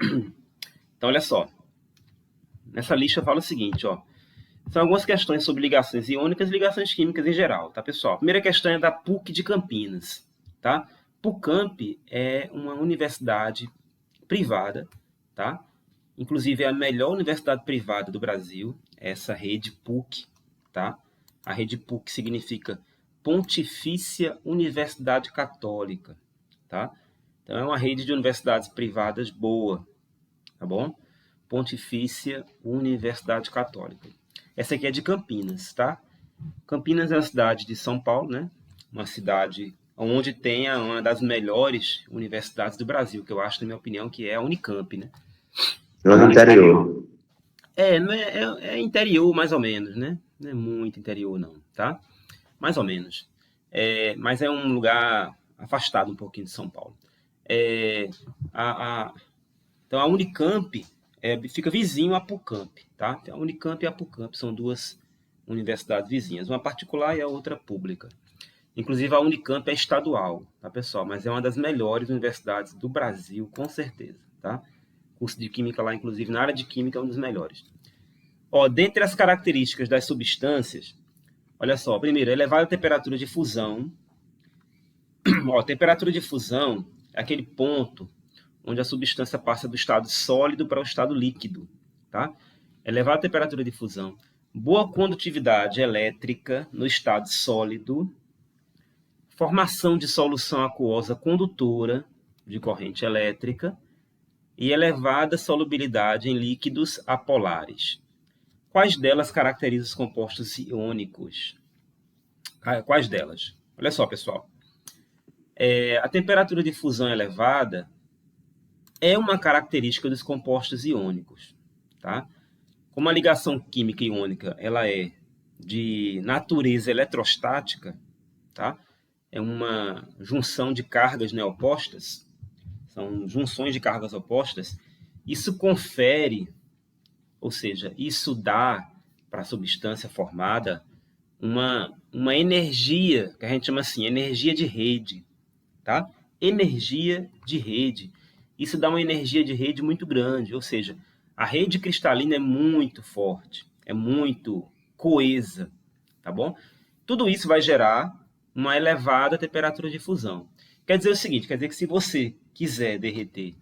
Então, olha só. Nessa lista eu falo o seguinte, ó. São algumas questões sobre ligações iônicas e ligações químicas em geral, tá, pessoal? A primeira questão é da PUC de Campinas, tá? PUCamp é uma universidade privada, tá? Inclusive é a melhor universidade privada do Brasil, essa rede PUC, tá? A rede PUC significa Pontifícia Universidade Católica, tá? Então é uma rede de universidades privadas boa, tá bom? Pontifícia Universidade Católica. Essa aqui é de Campinas, tá? Campinas é uma cidade de São Paulo, né? Uma cidade onde tem uma das melhores universidades do Brasil, que eu acho, na minha opinião, que é a Unicamp, né? Lá no interior. É interior, mais ou menos, né? Não é muito interior, não, tá? Mais ou menos. Mas é um lugar afastado um pouquinho de São Paulo. Então, a Unicamp fica vizinho à PUCamp, tá? A Unicamp e a PUCamp são duas universidades vizinhas, uma particular e a outra pública. Inclusive, a Unicamp é estadual, tá, pessoal? Mas é uma das melhores universidades do Brasil, com certeza, tá? Curso de Química lá, inclusive, na área de Química, é um dos melhores. Ó, dentre as características das substâncias, olha só, primeiro, elevada temperatura de fusão. Ó, temperatura de fusão é aquele ponto onde a substância passa do estado sólido para o estado líquido, tá? Elevada temperatura de fusão, boa condutividade elétrica no estado sólido, formação de solução aquosa condutora de corrente elétrica e elevada solubilidade em líquidos apolares. Quais delas caracterizam os compostos iônicos? Quais delas? Olha só, pessoal. A temperatura de fusão elevada é uma característica dos compostos iônicos, tá? Como a ligação química iônica ela é de natureza eletrostática, tá? É uma junção de cargas, né, opostas, são junções de cargas opostas. Isso confere, ou seja, isso dá para a substância formada uma energia, que a gente chama assim, energia de rede, tá? Energia de rede. Isso dá uma energia de rede muito grande, ou seja, a rede cristalina é muito forte, é muito coesa, tá bom? Tudo isso vai gerar uma elevada temperatura de fusão. Quer dizer o seguinte, quer dizer que se você quiser derreter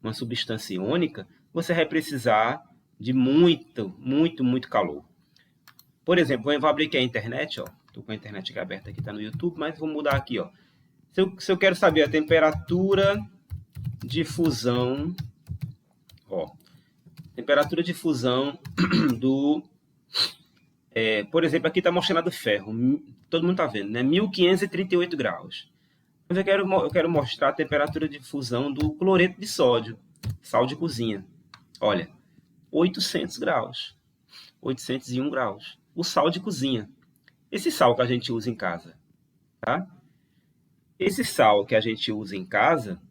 uma substância iônica, você vai precisar de muito, muito, muito calor. Por exemplo, eu vou abrir aqui a internet, ó. Estou com a internet aberta aqui, está no YouTube, mas vou mudar aqui, ó. Se eu quero saber a temperatura de fusão, ó, temperatura de fusão do, por exemplo, aqui está mostrando a do ferro, todo mundo está vendo, né? 1538 graus. Mas eu quero mostrar a temperatura de fusão do cloreto de sódio, sal de cozinha. Olha, 800 graus, 801 graus. O sal de cozinha. Esse sal que a gente usa em casa, tá? Esse sal que a gente usa em casa,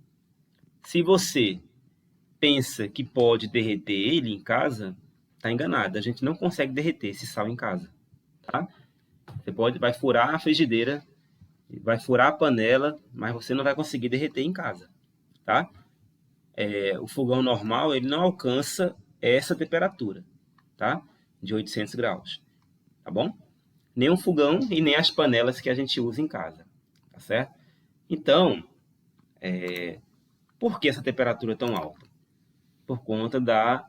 se você pensa que pode derreter ele em casa, tá enganado. A gente não consegue derreter esse sal em casa, tá? Vai furar a frigideira, vai furar a panela, mas você não vai conseguir derreter em casa, tá? O fogão normal, ele não alcança essa temperatura, tá? De 800 graus, tá bom? Nem o fogão e nem as panelas que a gente usa em casa, tá certo? Então, por que essa temperatura é tão alta? Por conta da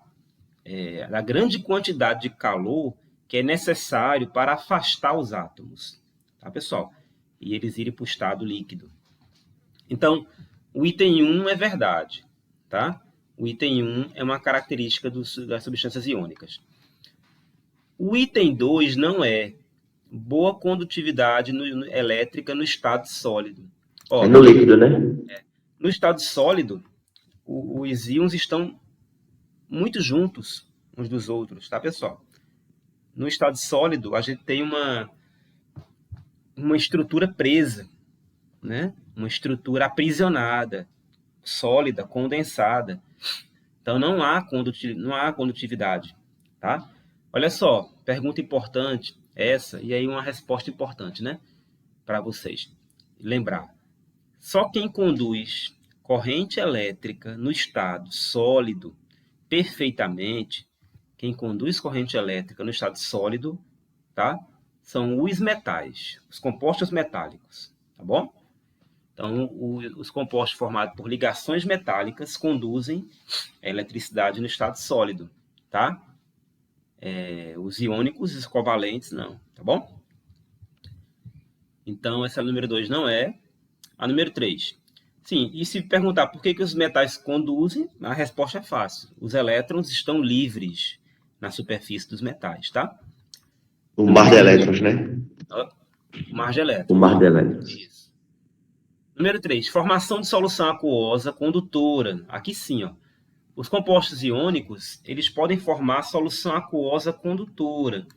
grande quantidade de calor que é necessário para afastar os átomos, tá, pessoal? E eles irem para o estado líquido. Então, o item 1 é verdade, tá? O item 1 é uma característica das substâncias iônicas. O item 2 não é boa condutividade elétrica no estado sólido. Ó, no líquido, né? No estado sólido, os íons estão muito juntos uns dos outros, tá, pessoal? No estado sólido, a gente tem uma estrutura presa, né? Uma estrutura aprisionada, sólida, condensada. Então, não há condutividade, tá? Olha só, pergunta importante essa, e aí uma resposta importante, né? Para vocês lembrar. Só quem conduz corrente elétrica no estado sólido perfeitamente, quem conduz corrente elétrica no estado sólido, tá? São os metais, os compostos metálicos, tá bom? Então, os compostos formados por ligações metálicas conduzem a eletricidade no estado sólido, tá? Os iônicos e os covalentes, não, tá bom? Então, essa número 2 não é. A número 3. Sim, e se perguntar por que os metais conduzem, a resposta é fácil. Os elétrons estão livres na superfície dos metais, tá? O mar de elétrons, né? O mar de elétrons. O mar de elétrons. Isso. Número 3. Formação de solução aquosa condutora. Aqui sim, ó. Os compostos iônicos, eles podem formar solução aquosa condutora.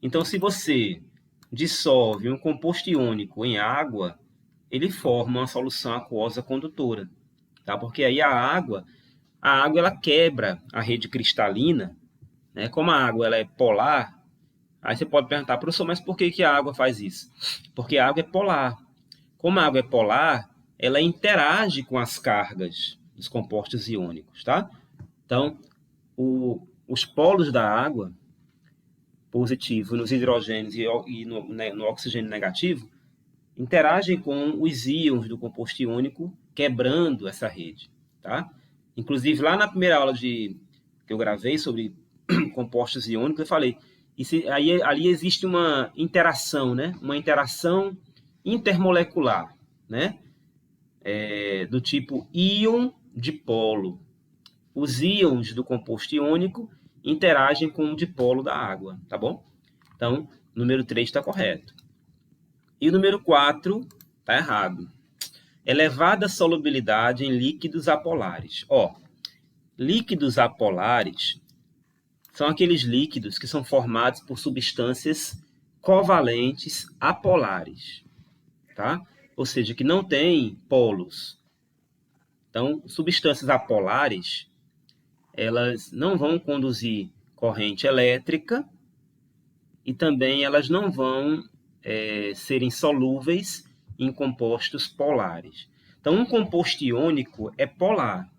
Então, se você dissolve um composto iônico em água, ele forma uma solução aquosa condutora, tá? Porque aí a água ela quebra a rede cristalina, né? Como a água ela é polar, aí você pode perguntar, professor, mas por que a água faz isso? Porque a água é polar. Como a água é polar, ela interage com as cargas dos compostos iônicos, tá? Então, os polos da água, positivo nos hidrogênios e no oxigênio negativo, interagem com os íons do composto iônico, quebrando essa rede, tá? Inclusive, lá na primeira aula que eu gravei sobre compostos iônicos, eu falei, ali existe uma interação, né? Uma interação intermolecular, né? Do tipo íon-dipolo. Os íons do composto iônico interagem com o dipolo da água, tá bom? Então, o número 3 está correto. E o número 4 está errado. Elevada solubilidade em líquidos apolares. Líquidos apolares são aqueles líquidos que são formados por substâncias covalentes apolares, tá? Ou seja, que não têm polos. Então, substâncias apolares, elas não vão conduzir corrente elétrica e também elas não vão serem solúveis em compostos polares. Então, um composto iônico é polar.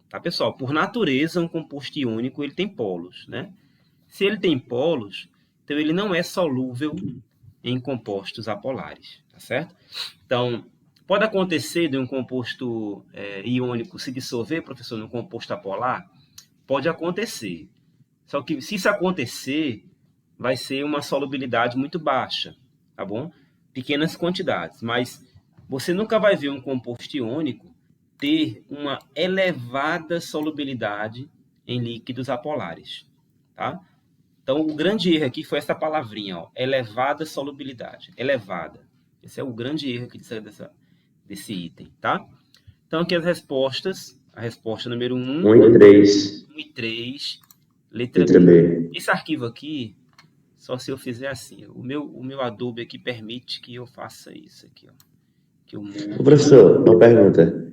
Tá, pessoal? Por natureza, um composto iônico ele tem polos, né? Se ele tem polos, então ele não é solúvel em compostos apolares, tá certo? Então, pode acontecer de um composto iônico se dissolver, professor, num composto apolar? Pode acontecer. Só que se isso acontecer, vai ser uma solubilidade muito baixa, tá bom? Pequenas quantidades, mas você nunca vai ver um composto iônico ter uma elevada solubilidade em líquidos apolares, tá? Então, o grande erro aqui foi essa palavrinha, ó, elevada solubilidade, elevada. Esse é o grande erro aqui desse item, tá? Então, aqui as respostas, a resposta número 1, 1 e 3. 1 e 3, letra Letra B. B. Esse arquivo aqui, só se eu fizer assim, o meu Adobe aqui permite que eu faça isso aqui, ó. Que eu mude. Professor, uma pergunta.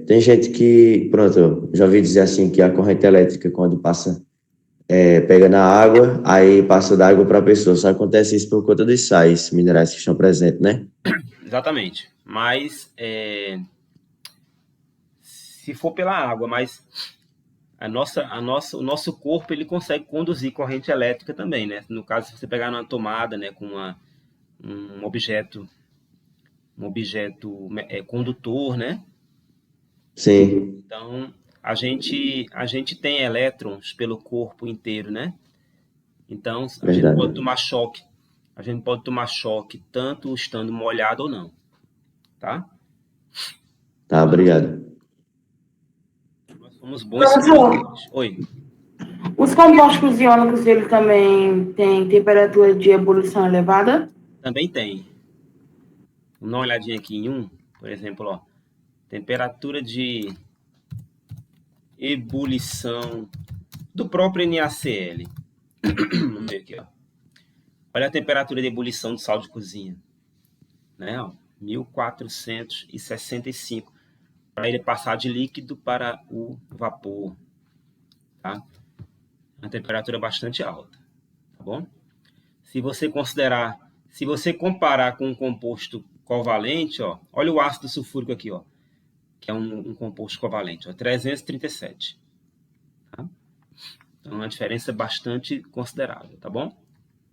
Tem gente que, pronto, já ouvi dizer assim que a corrente elétrica, quando passa, pega na água, aí passa da água para a pessoa. Só acontece isso por conta dos sais minerais que estão presentes, né? Exatamente. Mas, se for pela água, mas o nosso corpo ele consegue conduzir corrente elétrica também, né? No caso, se você pegar numa tomada, né, com um objeto condutor, né? Sim, Então, a gente tem elétrons pelo corpo inteiro, né? Então, a gente verdade. pode tomar choque. A gente pode tomar choque tanto estando molhado ou não, tá? Tá, obrigado. Nós somos bons Professor, simuladores. Oi. os compostos iônicos, ele também tem temperatura de ebulição elevada? Também tem. Vamos dar uma olhadinha aqui em um, por exemplo, ó. Temperatura de ebulição do próprio NaCl. Vamos ver aqui, ó. Olha a temperatura de ebulição do sal de cozinha, né? Ó, 1465, para ele passar de líquido para o vapor, tá? Uma temperatura bastante alta, tá bom? Se você comparar com um composto covalente, ó, olha o ácido sulfúrico aqui, ó. que é um composto covalente, ó, 337. Tá? Então, é uma diferença bastante considerável, tá bom?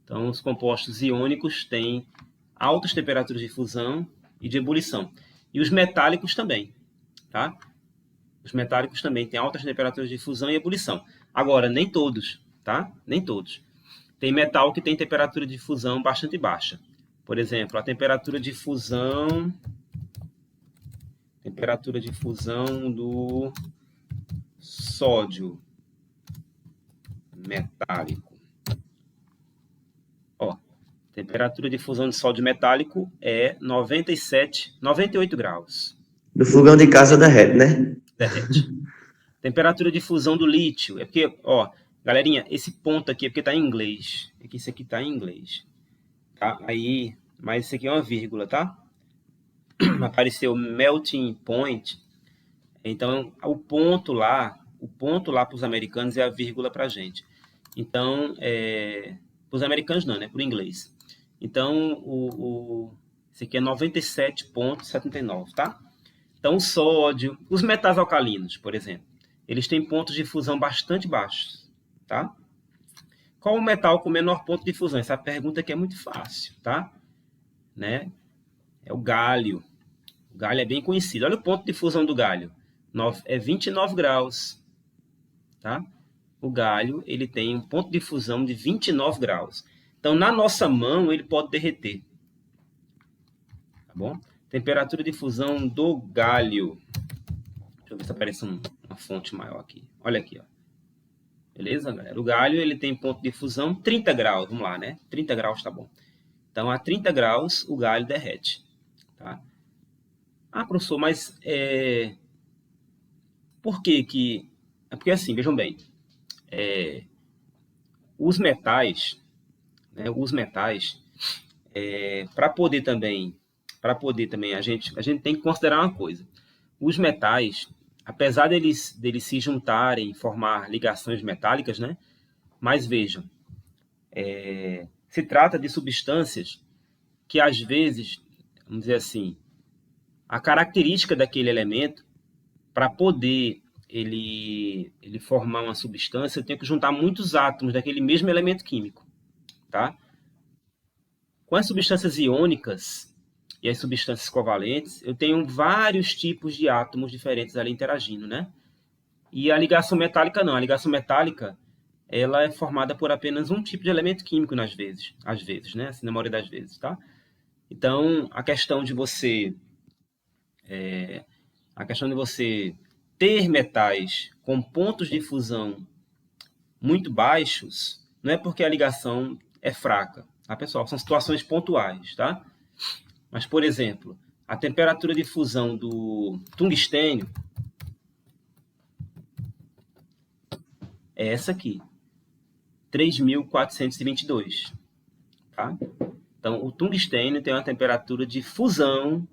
Então, os compostos iônicos têm altas temperaturas de fusão e de ebulição. E os metálicos também, tá? Os metálicos também têm altas temperaturas de fusão e ebulição. Agora, nem todos, tá? Nem todos. Tem metal que tem temperatura de fusão bastante baixa. Por exemplo, a temperatura de fusão do sódio metálico. Ó, temperatura de fusão de sódio metálico é 98 graus. Do fogão de casa derrete, né? Derrete. Temperatura de fusão do lítio. É porque, ó, galerinha, esse ponto aqui é porque tá em inglês. É que isso aqui tá em inglês. Tá? Aí, mas isso aqui é uma vírgula, tá? Apareceu melting point. Então, o ponto lá para os americanos é a vírgula para a gente. Então, para os americanos não, né? Para o inglês. Então, esse aqui é 97,79, tá? Então, o sódio, os metais alcalinos, por exemplo, eles têm pontos de fusão bastante baixos, tá? Qual o metal com menor ponto de fusão? Essa pergunta aqui é muito fácil, tá? Né? É o gálio. O gálio é bem conhecido. Olha o ponto de fusão do gálio. É 29 graus, tá? O gálio, ele tem um ponto de fusão de 29 graus. Então, na nossa mão, ele pode derreter. Tá bom? Temperatura de fusão do gálio. Deixa eu ver se aparece uma fonte maior aqui. Olha aqui, ó. Beleza, galera? O gálio, ele tem ponto de fusão 30 graus. Vamos lá, né? 30 graus tá bom. Então, a 30 graus, o gálio derrete. Tá? Ah, professor, mas por que que... É porque assim, vejam bem. Os metais, né? Para poder também a gente tem que considerar uma coisa. Os metais, apesar deles se juntarem, formar ligações metálicas, né? Mas vejam, se trata de substâncias que às vezes, vamos dizer assim, a característica daquele elemento, para poder ele formar uma substância, eu tenho que juntar muitos átomos daquele mesmo elemento químico, tá? Com as substâncias iônicas e as substâncias covalentes, eu tenho vários tipos de átomos diferentes ali interagindo, né? E a ligação metálica não. A ligação metálica, ela é formada por apenas um tipo de elemento químico às vezes, né? Assim, na maioria das vezes, tá? Então, a questão de você ter metais com pontos de fusão muito baixos, não é porque a ligação é fraca, tá, pessoal? São situações pontuais, tá? Mas, por exemplo, a temperatura de fusão do tungstênio é essa aqui, 3.422, tá? Então, o tungstênio tem uma temperatura de fusão,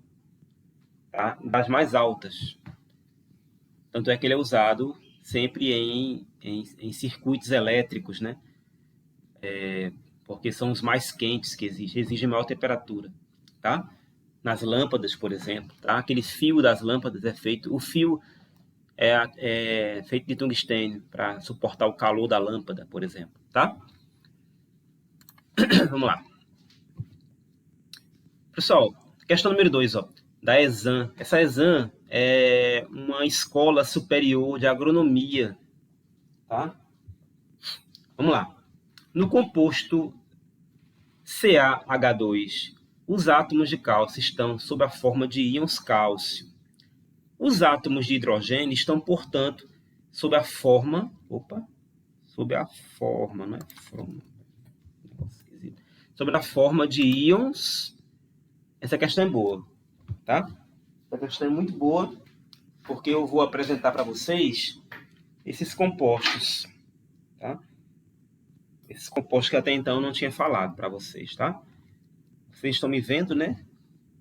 tá, das mais altas. Tanto é que ele é usado sempre em circuitos elétricos, né? Porque são os mais quentes que exigem maior temperatura, tá? Nas lâmpadas, por exemplo, tá? Aquele fio das lâmpadas o fio é feito de tungstênio para suportar o calor da lâmpada, por exemplo, tá? Vamos lá. Pessoal, questão número 2, ó, da ESAM. Essa ESAM é uma escola superior de agronomia, tá? Vamos lá. No composto CaH2, os átomos de cálcio estão sob a forma de íons cálcio. Os átomos de hidrogênio estão, portanto, sob a forma, de íons. Essa questão é boa, tá? Essa questão é muito boa, porque eu vou apresentar para vocês esses compostos, tá? Esses compostos que até então eu não tinha falado para vocês, tá? Vocês estão me vendo, né?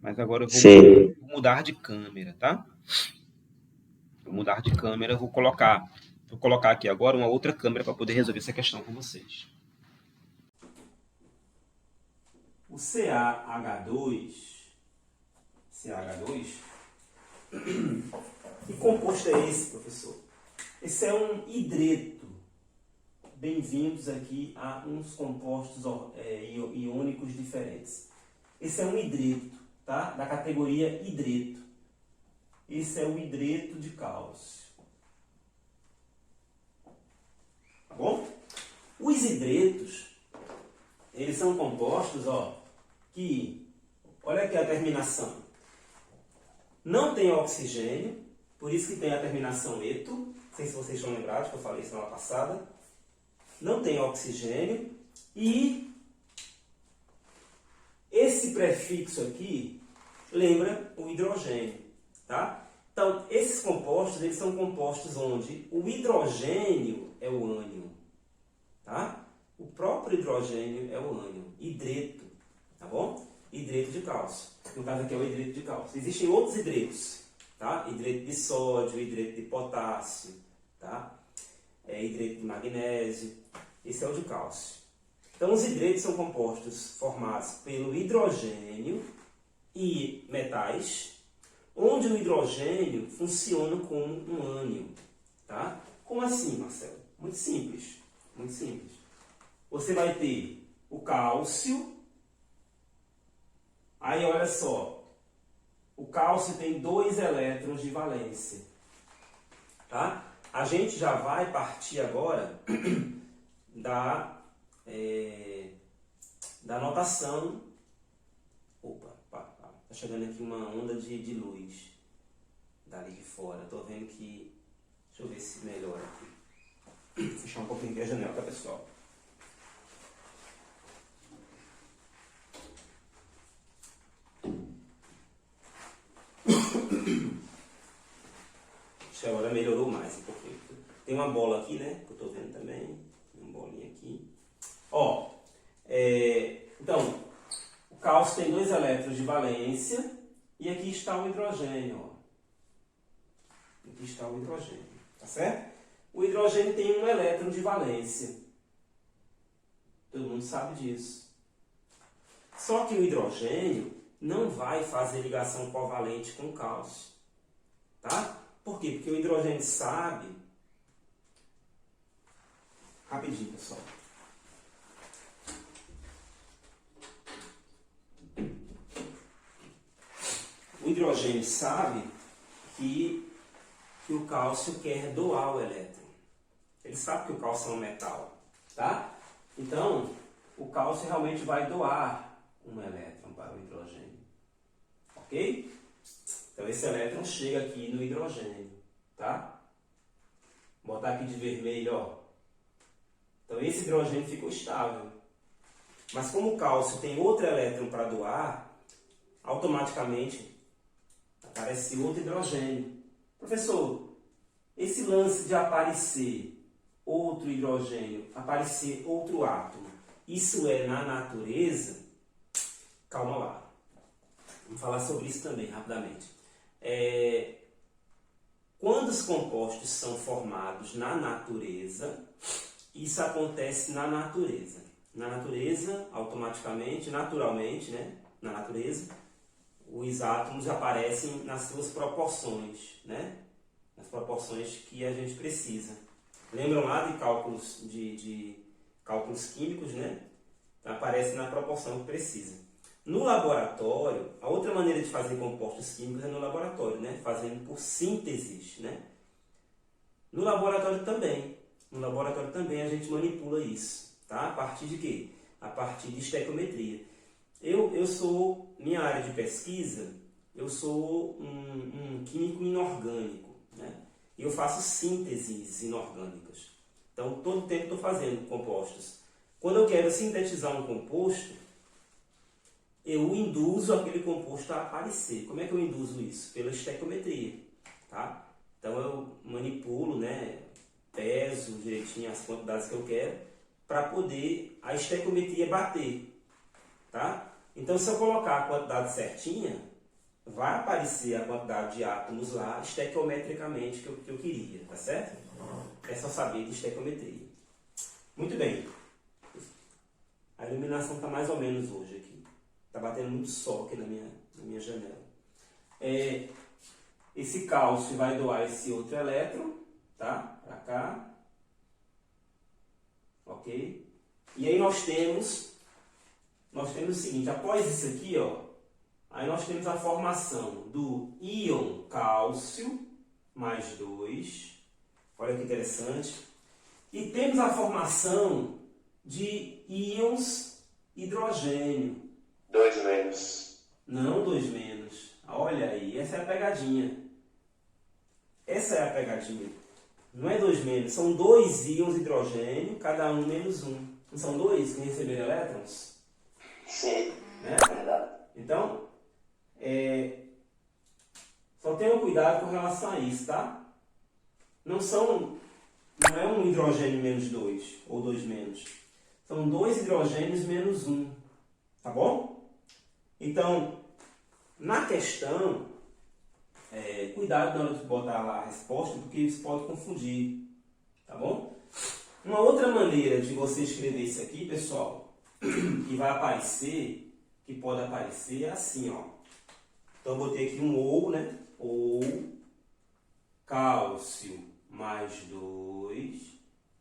Mas agora eu vou mudar de câmera, tá? Vou mudar de câmera, vou colocar aqui agora uma outra câmera para poder resolver essa questão com vocês. O CaH2, Que composto é esse, professor? Esse é um hidreto. Bem-vindos aqui a uns compostos iônicos diferentes. Esse é um hidreto, tá? Da categoria hidreto. Esse é o hidreto de cálcio. Tá bom? Os hidretos, eles são compostos, que, olha aqui a terminação, não tem oxigênio, por isso que tem a terminação eto, não sei se vocês estão lembrados, que eu falei semana passada, não tem oxigênio, e esse prefixo aqui lembra o hidrogênio, tá? Então, esses compostos, eles são compostos onde o hidrogênio é o ânion, tá? O próprio hidrogênio é o ânion, hidreto, tá bom? Hidreto de cálcio. No caso aqui é o hidreto de cálcio. Existem outros hidretos, tá? Hidreto de sódio, hidreto de potássio, tá? Hidreto de magnésio. Esse é o de cálcio. Então, os hidretos são compostos formados pelo hidrogênio e metais, onde o hidrogênio funciona como um ânion, tá? Como assim, Marcelo? Muito simples, muito simples. Você vai ter o cálcio, aí olha só, o cálcio tem 2 elétrons de valência, tá? A gente já vai partir agora da notação. Opa, tá chegando aqui uma onda de luz dali de fora. Tô vendo que, deixa eu ver se melhora aqui. Vou fechar um pouquinho aqui a janela, tá, pessoal? Acho que agora melhorou mais um pouquinho. Tem uma bola aqui, né? Que eu tô vendo também. Tem uma bolinha aqui. Então, o cálcio tem 2 elétrons de valência e aqui está o hidrogênio, ó. Aqui está o hidrogênio, tá certo? O hidrogênio tem 1 elétron de valência. Todo mundo sabe disso. Só que o hidrogênio não vai fazer ligação covalente com o cálcio, tá? Por quê? Porque o hidrogênio sabe... Rapidinho, pessoal. O hidrogênio sabe que o cálcio quer doar o elétron. Ele sabe que o cálcio é um metal, tá? Então, o cálcio realmente vai doar um elétron para o hidrogênio, ok? Então, esse elétron chega aqui no hidrogênio, tá? Vou botar aqui de vermelho, ó. Então, esse hidrogênio ficou estável. Mas como o cálcio tem outro elétron para doar, automaticamente aparece outro hidrogênio. Professor, esse lance de aparecer outro hidrogênio, aparecer outro átomo, isso é na natureza? Calma lá. Vamos falar sobre isso também, rapidamente. Quando os compostos são formados na natureza, isso acontece na natureza. Na natureza, automaticamente, naturalmente, né? Na natureza, os átomos aparecem nas suas proporções, né? Nas proporções que a gente precisa. Lembram lá de cálculos, de cálculos químicos, né? Então, aparece na proporção que precisa. No laboratório, a outra maneira de fazer compostos químicos é no laboratório, né? Fazendo por sínteses, né? No laboratório também. No laboratório também a gente manipula isso, tá? A partir de quê? A partir de estequiometria. Eu sou, minha área de pesquisa, eu sou um químico inorgânico, né? E eu faço sínteses inorgânicas. Então, todo tempo estou fazendo compostos. Quando eu quero sintetizar um composto, eu induzo aquele composto a aparecer. Como é que eu induzo isso? Pela estequiometria, tá? Então, eu manipulo, né? Peso direitinho as quantidades que eu quero para poder a estequiometria bater, tá? Então, se eu colocar a quantidade certinha, vai aparecer a quantidade de átomos lá estequiometricamente que eu queria, tá certo? É só saber de estequiometria. Muito bem. A iluminação está mais ou menos hoje aqui. Está batendo muito sol aqui na minha janela. esse cálcio vai doar esse outro elétron, tá? Para cá. Ok? E aí nós temos o seguinte, após isso aqui, ó, aí nós temos a formação do íon cálcio, mais 2. Olha que interessante. E temos a formação de íons hidrogênio. 2 menos. Não 2 menos. Olha aí, essa é a pegadinha. Essa é a pegadinha. Não é 2 menos, são 2 íons hidrogênio, cada um menos 1. Não são 2 que receberam elétrons? Sim, Né? verdade. Então, só tenham cuidado com relação a isso, tá? Não é um hidrogênio menos 2, ou 2 menos. São 2 hidrogênios menos 1, tá bom? Então, na questão, cuidado na hora de botar lá a resposta, porque isso pode confundir, tá bom? Uma outra maneira de você escrever isso aqui, pessoal, que vai aparecer, que pode aparecer, é assim, ó. Então, eu botei aqui um ou, né? Ou cálcio mais 2.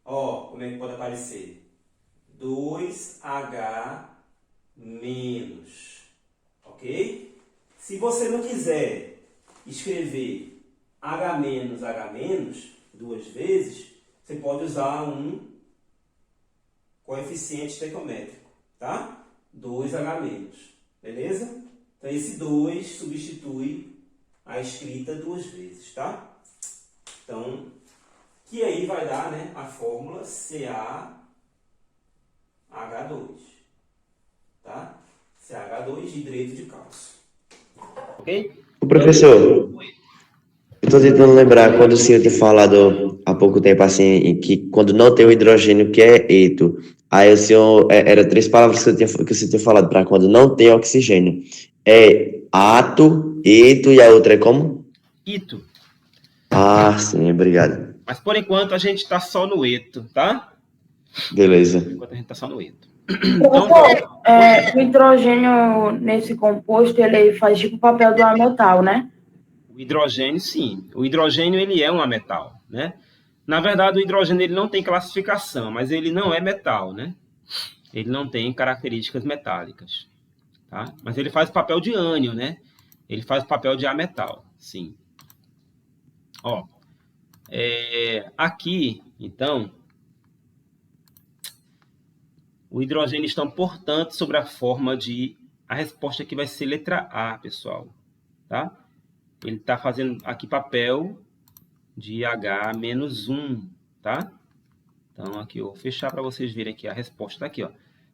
Ó, como é que pode aparecer? 2H menos. Ok? Se você não quiser escrever H menos duas vezes, você pode usar um coeficiente estequiométrico, tá? 2H menos. Beleza? Então, esse 2 substitui a escrita duas vezes, tá? Então, que aí vai dar, né, a fórmula CaH2, tá? CaH2, hidreto de cálcio. Ok? O professor, eu estou tentando lembrar quando o senhor tinha falado há pouco tempo assim, que quando não tem o hidrogênio, que é eto. Aí o senhor, era 3 palavras que o senhor tinha falado para quando não tem oxigênio. É ato, eto e a outra é como? Ito. Ah, sim, obrigado. Mas por enquanto a gente está só no eto, tá? Beleza. Por enquanto a gente está só no eto. Então, Professor, o hidrogênio nesse composto, ele faz tipo o papel do ametal, né? o hidrogênio, sim. O hidrogênio, ele é um ametal, né? Na verdade, o hidrogênio ele não tem classificação, mas ele não é metal, né? Ele não tem características metálicas, tá? Mas ele faz o papel de ânion, né? Ele faz o papel de ametal, sim. Ó, aqui, então, o hidrogênio está, portanto, sobre a forma de... A resposta aqui vai ser letra A, pessoal, tá? Ele está fazendo aqui papel de H-1, tá? Então, aqui eu vou fechar para vocês verem aqui a resposta tá aqui, ó.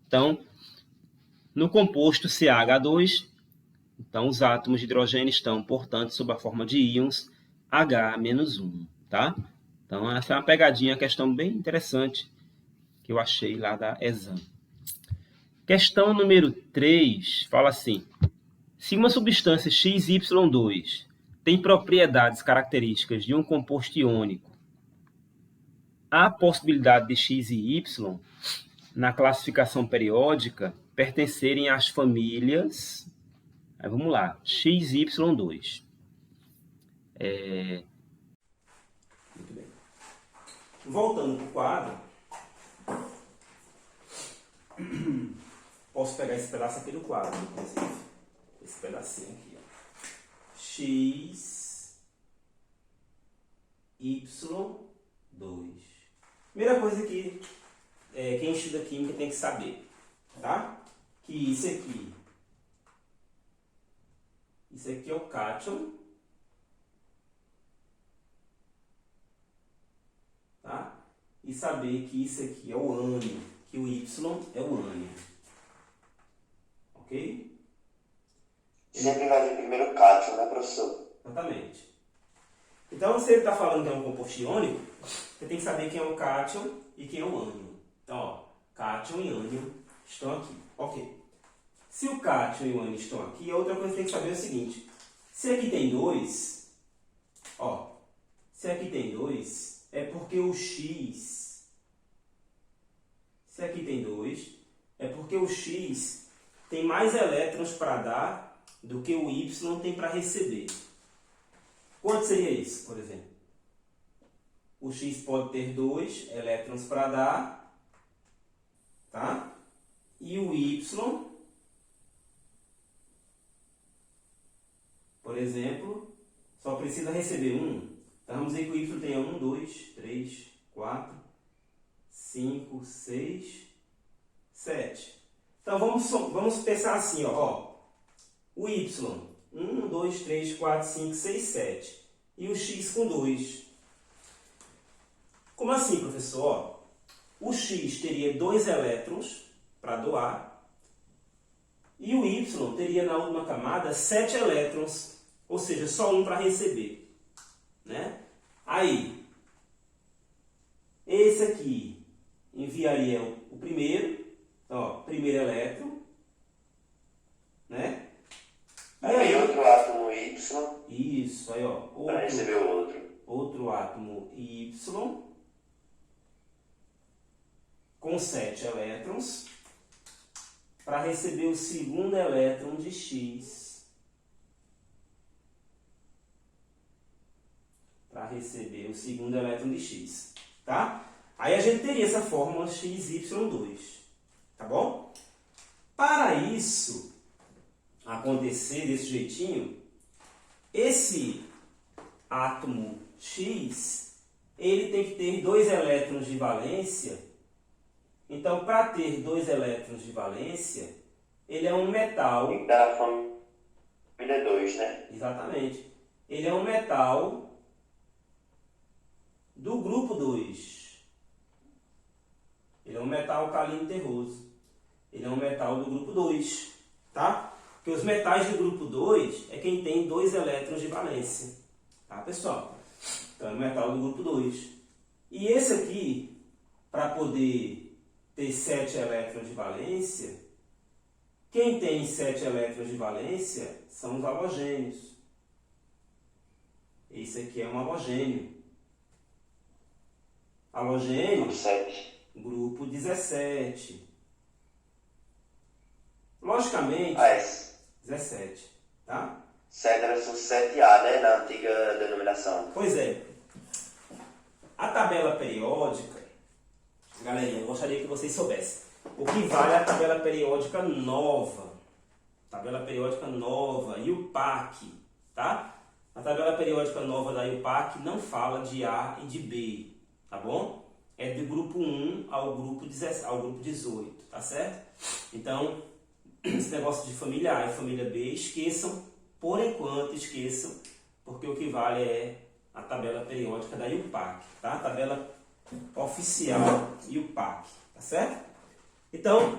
Então, no composto CaH2, então os átomos de hidrogênio estão, portanto, sob a forma de íons H-1, tá? Então, essa é uma pegadinha, questão bem interessante que eu achei lá da Exam. Questão número 3 fala assim: se uma substância XY2 tem propriedades características de um composto iônico, há possibilidade de X e Y, na classificação periódica, pertencerem às famílias... Aí vamos lá, XY2. Muito bem. Voltando para o quadro, posso pegar esse pedaço aqui do quadro, inclusive. Esse pedacinho aqui, ó. XY2. Primeira coisa que quem estuda química tem que saber, tá? Que isso aqui é o cátion, tá? E saber que isso aqui é o ânion, que o Y é o ânion. Ok? Sempre vai vir primeiro o cátion, né, professor? Exatamente. Então, se ele está falando que é um composto iônico, você tem que saber quem é o cátion e quem é o ânion. Então, ó, cátion e ânion estão aqui. Ok. Se o cátion e o ânion estão aqui, a outra coisa que você tem que saber é o seguinte. Se aqui tem 2, ó, se aqui tem 2, é porque o X... Se aqui tem 2, é porque o X tem mais elétrons para dar do que o Y tem para receber. Quanto seria isso, por exemplo? O X pode ter 2 elétrons para dar, tá? E o Y, por exemplo, só precisa receber 1. Então, vamos dizer que o Y tenha 1, 2, 3, 4, 5, 6, 7. Então, vamos pensar assim, ó. O Y, 1, 2, 3, 4, 5, 6, 7. E o X com 2. Como assim, professor? O X teria 2 elétrons para doar. E o Y teria na última camada 7 elétrons. Ou seja, só um para receber. Né? Aí, esse aqui enviaria o primeiro. Ó, primeiro elétron. Né? Aí outro átomo Y. Isso, aí ó. Para receber o outro. Outro átomo Y com 7 elétrons para receber o segundo elétron de X. Para receber o segundo elétron de X. Tá? Aí a gente teria essa fórmula XY2. Tá bom? Para isso acontecer desse jeitinho, esse átomo X, ele tem que ter 2 elétrons de valência. Então, para ter 2 elétrons de valência, ele é um metal... Tem que dar a família 2, né? Exatamente. Ele é um metal do grupo 2. Ele é um metal alcalino terroso. Ele é um metal do grupo 2, tá? Porque os metais do grupo 2 é quem tem 2 elétrons de valência. Tá, pessoal? Então, é um metal do grupo 2. E esse aqui, para poder ter 7 elétrons de valência, quem tem 7 elétrons de valência são os halogênios. Esse aqui é um halogênio. Halogênio, Grupo 7. Grupo 17. Logicamente, 17, tá? 7 era só 7A, né? Na antiga denominação. Pois é. A tabela periódica, galerinha, eu gostaria que vocês soubessem. O que vale é a tabela periódica nova. Tabela periódica nova, IUPAC, tá? A tabela periódica nova da IUPAC não fala de A e de B, tá bom? É do grupo 1 ao grupo 18, tá certo? Então, esse negócio de família A e família B, esqueçam, por enquanto esqueçam, porque o que vale é a tabela periódica da IUPAC, tá? A tabela oficial IUPAC, tá certo? Então,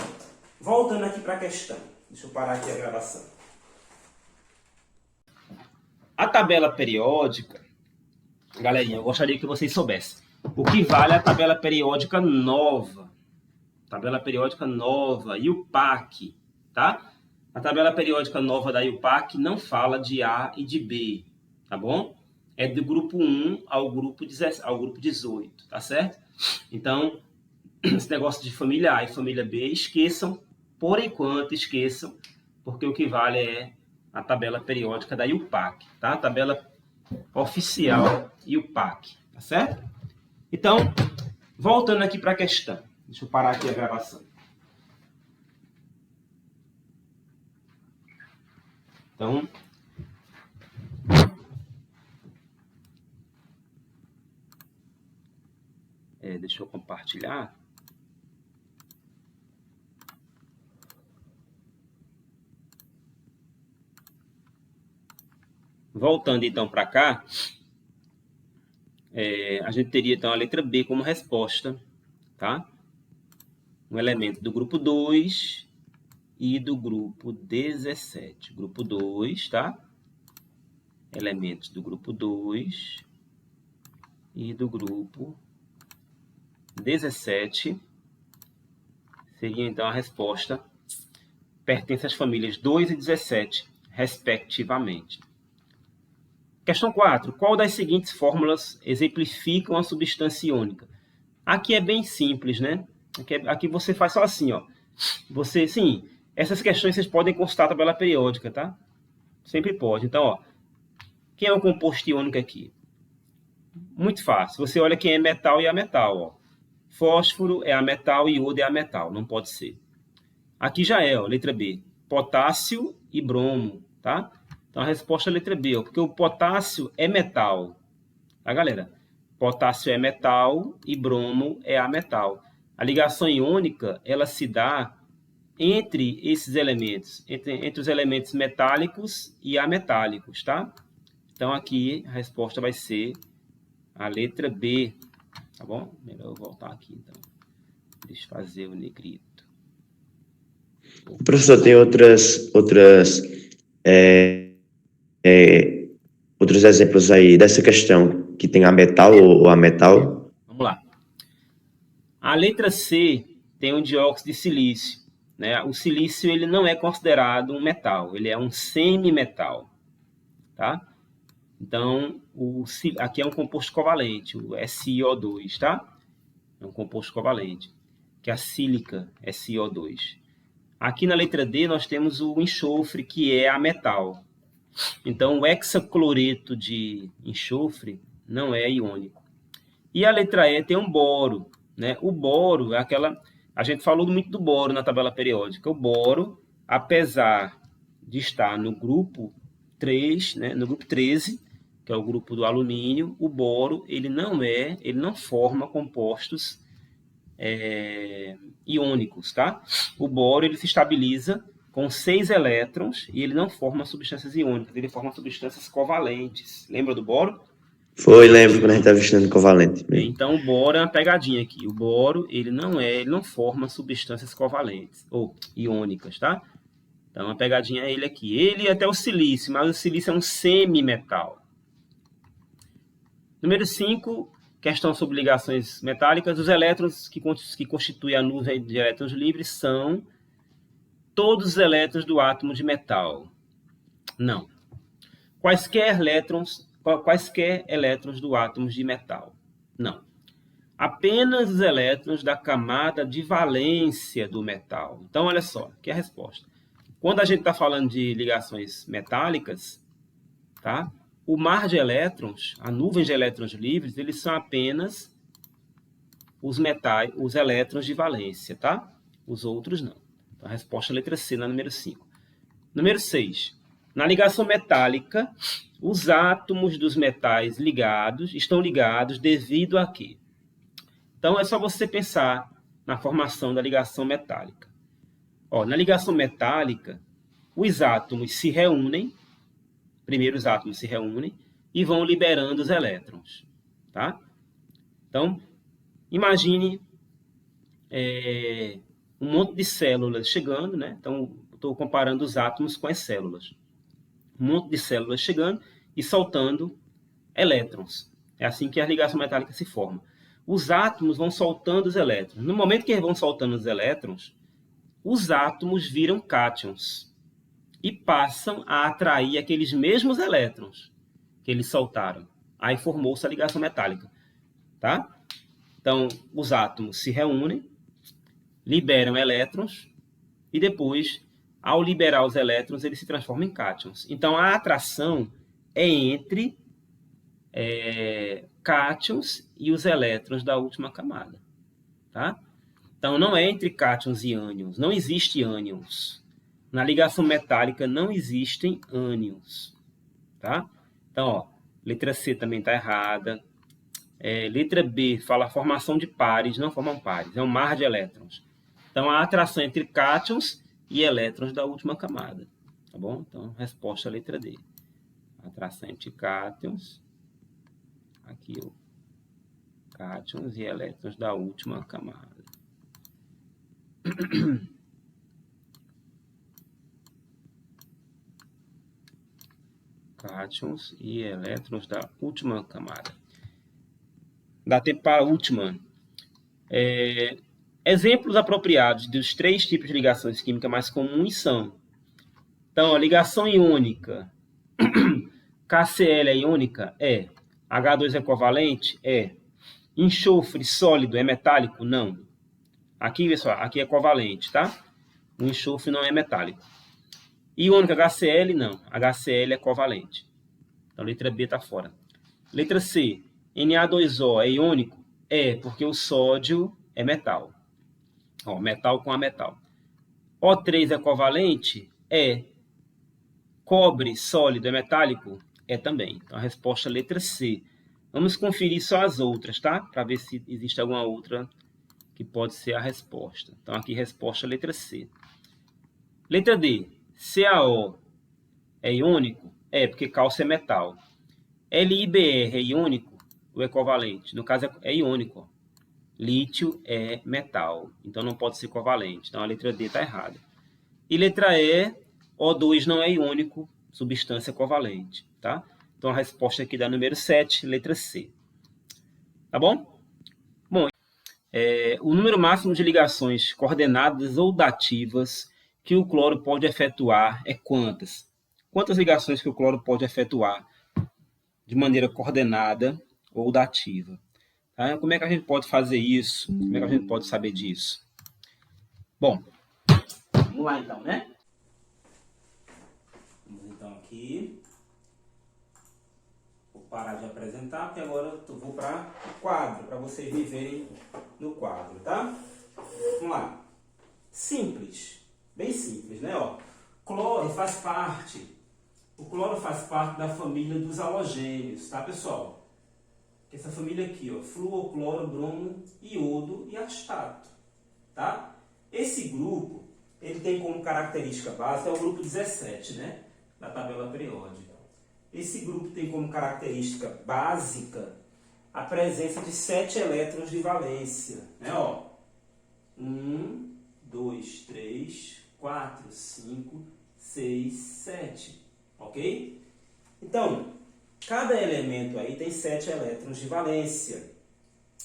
voltando aqui para a questão. Deixa eu parar aqui a gravação. A tabela periódica, galerinha, eu gostaria que vocês soubessem. O que vale é a tabela periódica nova. Tabela periódica nova, IUPAC, tá? A tabela periódica nova da IUPAC não fala de A e de B, tá bom? É do grupo 1 ao grupo 18, tá certo? Então, esse negócio de família A e família B, esqueçam, por enquanto, esqueçam, porque o que vale é a tabela periódica da IUPAC, tá? A tabela oficial IUPAC, tá certo? Então, voltando aqui para a questão. Deixa eu parar aqui a gravação. Então, deixa eu compartilhar. Voltando então para cá, a gente teria então a letra B como resposta, tá? Um elemento do grupo 2 e do grupo 17. Grupo 2, tá? Elementos do grupo 2 e do grupo 17. Seria então a resposta. Pertence às famílias 2 e 17, respectivamente. Questão 4. Qual das seguintes fórmulas exemplificam a substância iônica? Aqui é bem simples, né? Aqui você faz só assim, ó. Sim, essas questões vocês podem consultar a tabela periódica, tá? Sempre pode. Então, ó, Quem é o composto iônico aqui? Muito fácil. Você olha quem é metal e ametal. Ó. Fósforo é ametal e iodo é ametal. Não pode ser. Aqui já é, ó, letra B. Potássio e bromo, tá? Então a resposta é a letra B, ó, porque o potássio é metal. Tá, galera? Potássio é metal e bromo é ametal. A ligação iônica, ela se dá entre esses elementos, entre os elementos metálicos e ametálicos, tá? Então aqui a resposta vai ser a letra B, tá bom? Melhor eu voltar aqui, então. Deixa eu fazer o negrito. Professor, tem outros exemplos aí dessa questão que tem ametal ou ametal? Vamos lá. A letra C tem um dióxido de silício, né? O silício ele não é considerado um metal, ele é um semimetal, tá? Então, aqui é um composto covalente, o SiO2, tá? É um composto covalente, que é a sílica SiO2. Aqui na letra D nós temos o enxofre, que é ametal. Então, o hexacloreto de enxofre não é iônico. E a letra E tem um boro, né? O boro é aquela... A gente falou muito do boro na tabela periódica. O boro, apesar de estar no grupo 3, né? No grupo 13, que é o grupo do alumínio, o boro ele não forma compostos iônicos, tá? O boro ele se estabiliza com 6 elétrons e ele não forma substâncias iônicas, ele forma substâncias covalentes. Lembra do boro? Lembro quando a gente estava estudando covalente. Então, o boro é uma pegadinha aqui. O boro, ele não forma substâncias covalentes, ou iônicas, tá? Então, uma pegadinha é ele aqui. Ele e até o silício, mas o silício é um semimetal. Número 5, questão sobre ligações metálicas. Os elétrons que constituem a nuvem de elétrons livres são todos os elétrons do átomo de metal. Não. Quaisquer elétrons do átomo de metal. Não. Apenas os elétrons da camada de valência do metal. Então, olha só, aqui é a resposta. Quando a gente está falando de ligações metálicas, tá? O mar de elétrons, a nuvem de elétrons livres, eles são apenas os elétrons de valência, tá? Os outros não. Então, a resposta é a letra C, na número 5. Número 6. Na ligação metálica, os átomos dos metais estão ligados devido a quê? Então, é só você pensar na formação da ligação metálica. Ó, na ligação metálica, os átomos se reúnem, primeiro os átomos se reúnem e vão liberando os elétrons, tá? Então, imagine um monte de células chegando, né? Então, estou comparando os átomos com as células. Um monte de células chegando e soltando elétrons. É assim que a ligação metálica se forma. Os átomos vão soltando os elétrons. No momento que eles vão soltando os elétrons, os átomos viram cátions e passam a atrair aqueles mesmos elétrons que eles soltaram. Aí formou-se a ligação metálica, tá? Então, os átomos se reúnem, liberam elétrons e depois, ao liberar os elétrons, eles se transformam em cátions. Então, a atração é entre cátions e os elétrons da última camada, tá? Então, não é entre cátions e ânions. Não existe ânions. Na ligação metálica não existem ânions, tá? Então, ó, letra C também está errada. Letra B fala a formação de pares, não formam pares. É um mar de elétrons. Então, a atração entre cátions e elétrons da última camada, tá bom? Então, resposta é a letra D. Atração entre cátions. Aqui, ó. Cátions e elétrons da última camada. Cátions e elétrons da última camada. Dá tempo para a última. Exemplos apropriados dos 3 tipos de ligações químicas mais comuns são... Então, a ligação iônica. KCl é iônica? É. H2 é covalente? É. Enxofre sólido é metálico? Não. Aqui, pessoal, aqui é covalente, tá? O enxofre não é metálico. Iônica HCl, não. HCl é covalente. Então, letra B está fora. Letra C, Na2O é iônico? É, porque o sódio é metal. Ó, metal com a metal. O3 é covalente? É. Cobre sólido é metálico? É também. Então, a resposta é letra C. Vamos conferir só as outras, tá? Para ver se existe alguma outra que pode ser a resposta. Então, aqui, resposta letra C. Letra D. CaO é iônico? É, porque cálcio é metal. LiBr é iônico ou é covalente? No caso, é iônico. Ó. Lítio é metal, então não pode ser covalente. Então, a letra D está errada. E letra E, O2 não é iônico, substância covalente, tá? Então, a resposta aqui da número 7, letra C. Tá bom? Bom, o número máximo de ligações coordenadas ou dativas que o cloro pode efetuar é quantas? Quantas ligações que o cloro pode efetuar de maneira coordenada ou dativa? Tá? Como é que a gente pode fazer isso? Como é que a gente pode saber disso? Bom, vamos lá então, né? Vamos então aqui. Vou parar de apresentar, porque agora eu vou para o quadro, para vocês me verem no quadro, tá? Vamos lá. Simples. Bem simples, né? Ó, cloro faz parte. O cloro faz parte da família dos halogênios, tá, pessoal? Essa família aqui, ó, flúor, cloro, bromo, iodo e astato, tá? Esse grupo, ele tem como característica básica, é o grupo 17, né? Da tabela periódica. Esse grupo tem como característica básica a presença de 7 elétrons de valência, né? Ó, 1, 2, 3, 4, 5, 6, 7, ok? Então, cada elemento aí tem 7 elétrons de valência.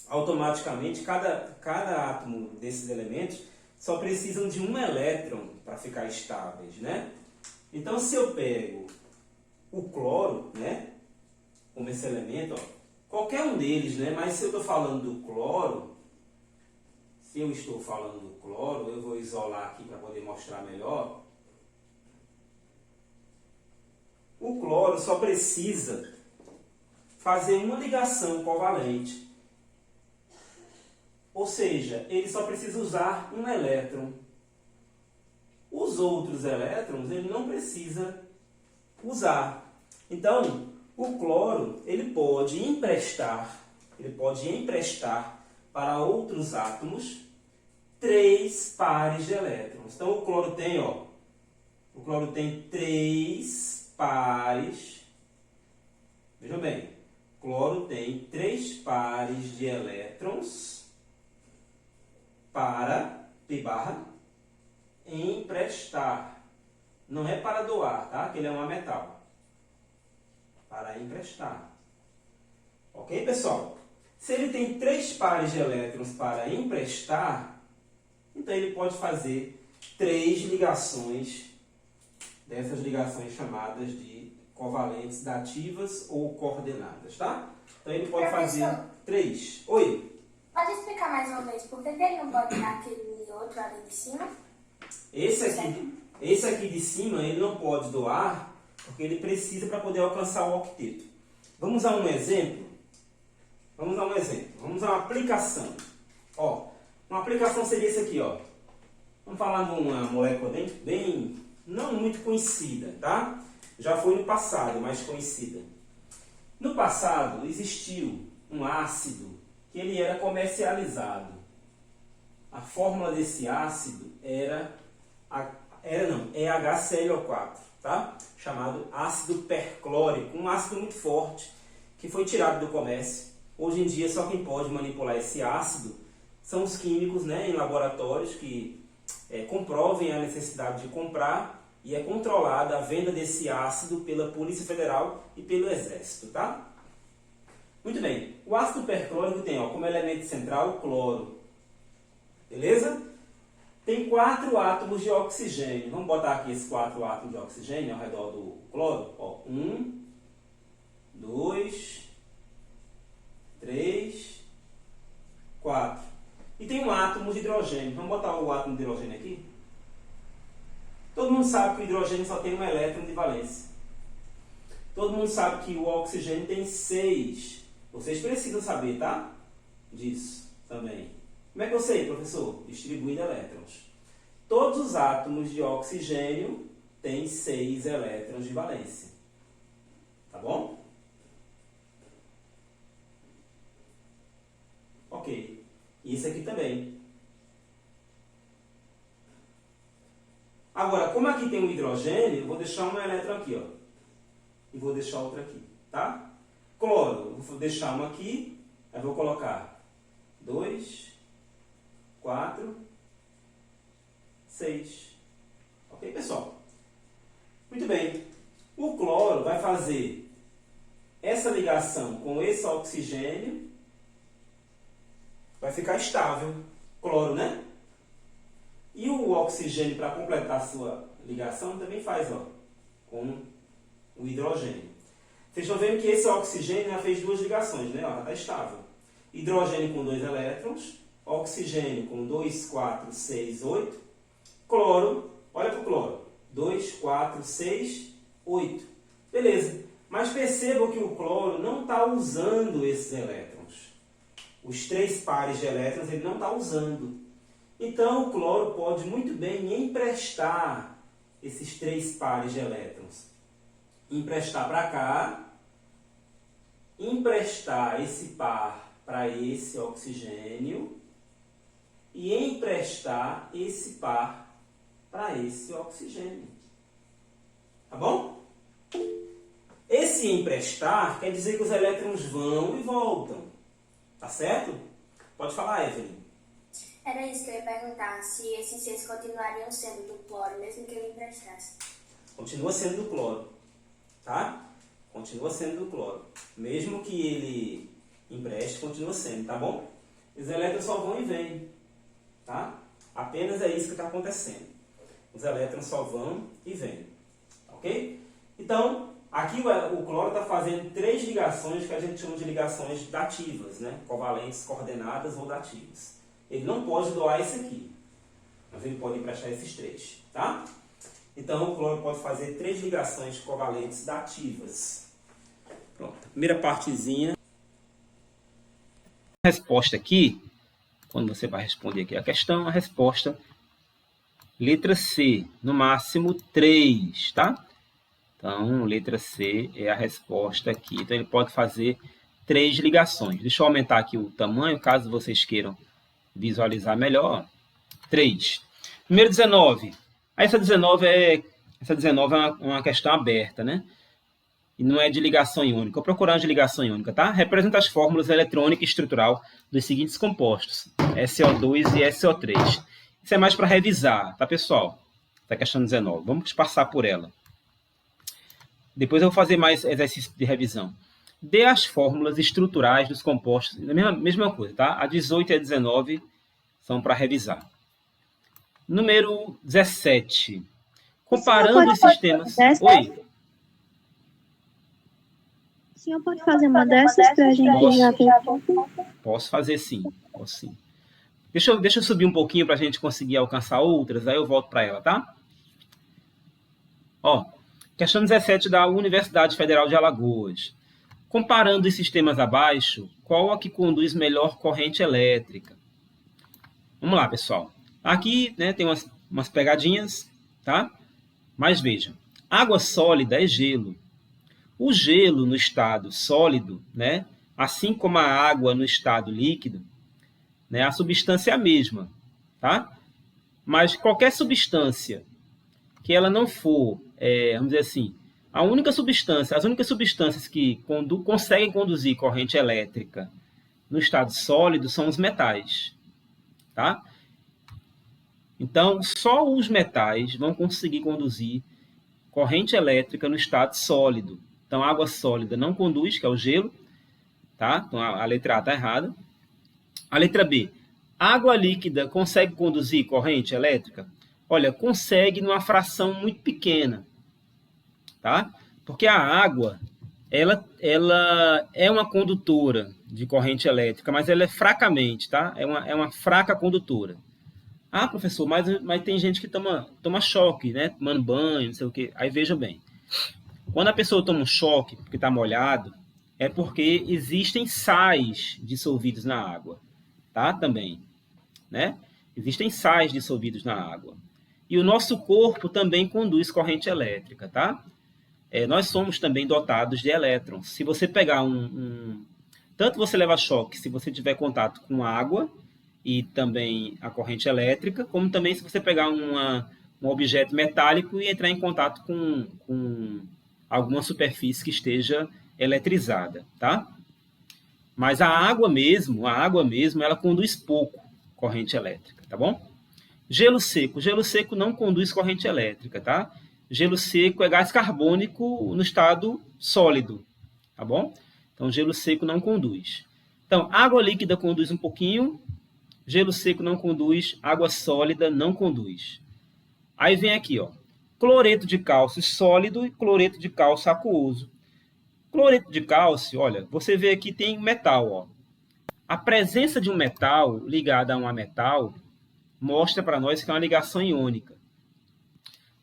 Automaticamente, cada átomo desses elementos só precisam de um elétron para ficar estáveis, né? Então, se eu pego o cloro, né, como esse elemento, ó, qualquer um deles, né, mas se eu estou falando do cloro, eu vou isolar aqui para poder mostrar melhor. O cloro só precisa fazer uma ligação covalente. Ou seja, ele só precisa usar um elétron. Os outros elétrons ele não precisa usar. Então, o cloro ele pode emprestar para outros átomos 3 pares de elétrons. Então, o cloro tem 3 pares. Vejam bem, cloro tem 3 pares de elétrons para P barra emprestar. Não é para doar, tá? Que ele é um metal. Para emprestar. Ok, pessoal? Se ele tem 3 pares de elétrons para emprestar, então ele pode fazer 3 ligações, dessas ligações chamadas de covalentes dativas ou coordenadas, tá? Então ele pode fazer 3. Oi? Pode explicar mais uma vez por que ele não pode dar aquele outro ali de cima? Esse aqui de cima ele não pode doar porque ele precisa para poder alcançar o octeto. Vamos a um exemplo? Vamos a uma aplicação. Ó, uma aplicação seria esse aqui, ó. Vamos falar de uma molécula bem não muito conhecida, tá? Já foi no passado, mais conhecida. No passado existiu um ácido que ele era comercializado. A fórmula desse ácido é HClO4, tá? Chamado ácido perclórico, um ácido muito forte que foi tirado do comércio. Hoje em dia só quem pode manipular esse ácido são os químicos, né, em laboratórios que comprovem a necessidade de comprar, e é controlada a venda desse ácido pela Polícia Federal e pelo Exército, tá? Muito bem, o ácido perclórico tem como elemento central o cloro, beleza? Tem 4 átomos de oxigênio. Vamos botar aqui esses 4 átomos de oxigênio ao redor do cloro. Ó, 1, 2, 3, 4. E tem um átomo de hidrogênio. Vamos botar o átomo de hidrogênio aqui? Todo mundo sabe que o hidrogênio só tem um elétron de valência. Todo mundo sabe que o oxigênio tem 6. Vocês precisam saber, tá? Disso também. Como é que eu sei, professor? Distribuindo elétrons. Todos os átomos de oxigênio têm 6 elétrons de valência. Tá bom? Ok. Isso aqui também. Agora, como aqui tem um hidrogênio, eu vou deixar um elétron aqui, ó. E vou deixar outro aqui, tá? Cloro, eu vou deixar um aqui, aí vou colocar 2, 4, 6. Ok, pessoal? Muito bem. O cloro vai fazer essa ligação com esse oxigênio, vai ficar estável. Cloro, né? E o oxigênio, para completar a sua ligação, também faz, ó, com o hidrogênio. Vocês estão vendo que esse oxigênio já fez 2 ligações, né? Ó, está estável. Hidrogênio com 2 elétrons, oxigênio com 2, 4, 6, 8. Cloro, olha para o cloro. 2, 4, 6, 8. Beleza. Mas percebam que o cloro não está usando esses elétrons. Os 3 pares de elétrons ele não está usando. Então, o cloro pode muito bem emprestar esses 3 pares de elétrons. Emprestar para cá, emprestar esse par para esse oxigênio e emprestar esse par para esse oxigênio. Tá bom? Esse emprestar quer dizer que os elétrons vão e voltam. Tá certo? Pode falar, Evelyn. Era isso que eu ia perguntar, se esses 6 continuariam sendo do cloro, mesmo que eu emprestasse. Continua sendo do cloro, tá? Continua sendo do cloro. Mesmo que ele empreste, continua sendo, tá bom? Os elétrons só vão e vêm, tá? Apenas é isso que está acontecendo. Os elétrons só vão e vêm, ok? Então, aqui o cloro está fazendo 3 ligações que a gente chama de ligações dativas, né? Covalentes, coordenadas ou dativas. Ele não pode doar esse aqui, mas ele pode emprestar esses 3, tá? Então, o cloro pode fazer 3 ligações covalentes dativas. Pronto, primeira partezinha. A resposta aqui, quando você vai responder aqui a questão, a resposta, letra C, no máximo 3, tá? Então, letra C é a resposta aqui. Então, ele pode fazer 3 ligações. Deixa eu aumentar aqui o tamanho, caso vocês queiram visualizar melhor. 3. Número 19. Essa 19 é uma questão aberta, né? E não é de ligação iônica. Vou procurar uma de ligação iônica, tá? Representa as fórmulas eletrônica e estrutural dos seguintes compostos: SO2 e SO3. Isso é mais para revisar, tá, pessoal? Essa questão 19. Vamos passar por ela. Depois eu vou fazer mais exercício de revisão. Dê as fórmulas estruturais dos compostos. Mesma coisa, tá? A 18 e a 19 são para revisar. Número 17. Comparando os sistemas... Oi? O senhor pode fazer uma dessas para a gente já ter... Posso fazer sim. Posso sim. Deixa eu subir um pouquinho para a gente conseguir alcançar outras, aí eu volto para ela, tá? Ó, questão 17 da Universidade Federal de Alagoas. Comparando os sistemas abaixo, qual a que conduz melhor corrente elétrica? Vamos lá, pessoal. Aqui, né, tem umas pegadinhas, tá? Mas vejam, água sólida é gelo. O gelo no estado sólido, né, assim como a água no estado líquido, né, a substância é a mesma, tá? Mas qualquer substância que ela não for, vamos dizer assim, as únicas substâncias que conseguem conduzir corrente elétrica no estado sólido são os metais, tá? Então, só os metais vão conseguir conduzir corrente elétrica no estado sólido. Então, a água sólida não conduz, que é o gelo, tá? Então, a letra A está errada. A letra B, água líquida consegue conduzir corrente elétrica? Olha, consegue numa fração muito pequena, tá? Porque a água, ela é uma condutora de corrente elétrica, mas ela é fracamente, tá? É uma fraca condutora. Ah, professor, mas tem gente que toma choque, né? Tomando banho, não sei o quê. Aí vejam bem. Quando a pessoa toma um choque porque está molhado, é porque existem sais dissolvidos na água, tá? Também, né? Existem sais dissolvidos na água. E o nosso corpo também conduz corrente elétrica, tá? Nós somos também dotados de elétrons. Se você pegar tanto você leva choque se você tiver contato com água e também a corrente elétrica, como também se você pegar um objeto metálico e entrar em contato com alguma superfície que esteja eletrizada, tá? Mas a água mesmo, ela conduz pouco corrente elétrica, tá bom? Gelo seco não conduz corrente elétrica, tá? Gelo seco é gás carbônico no estado sólido, tá bom? Então, gelo seco não conduz. Então, água líquida conduz um pouquinho, gelo seco não conduz, água sólida não conduz. Aí vem aqui, ó, cloreto de cálcio sólido e cloreto de cálcio aquoso. Cloreto de cálcio, olha, você vê aqui tem metal, ó. A presença de um metal ligado a um ametal mostra para nós que é uma ligação iônica.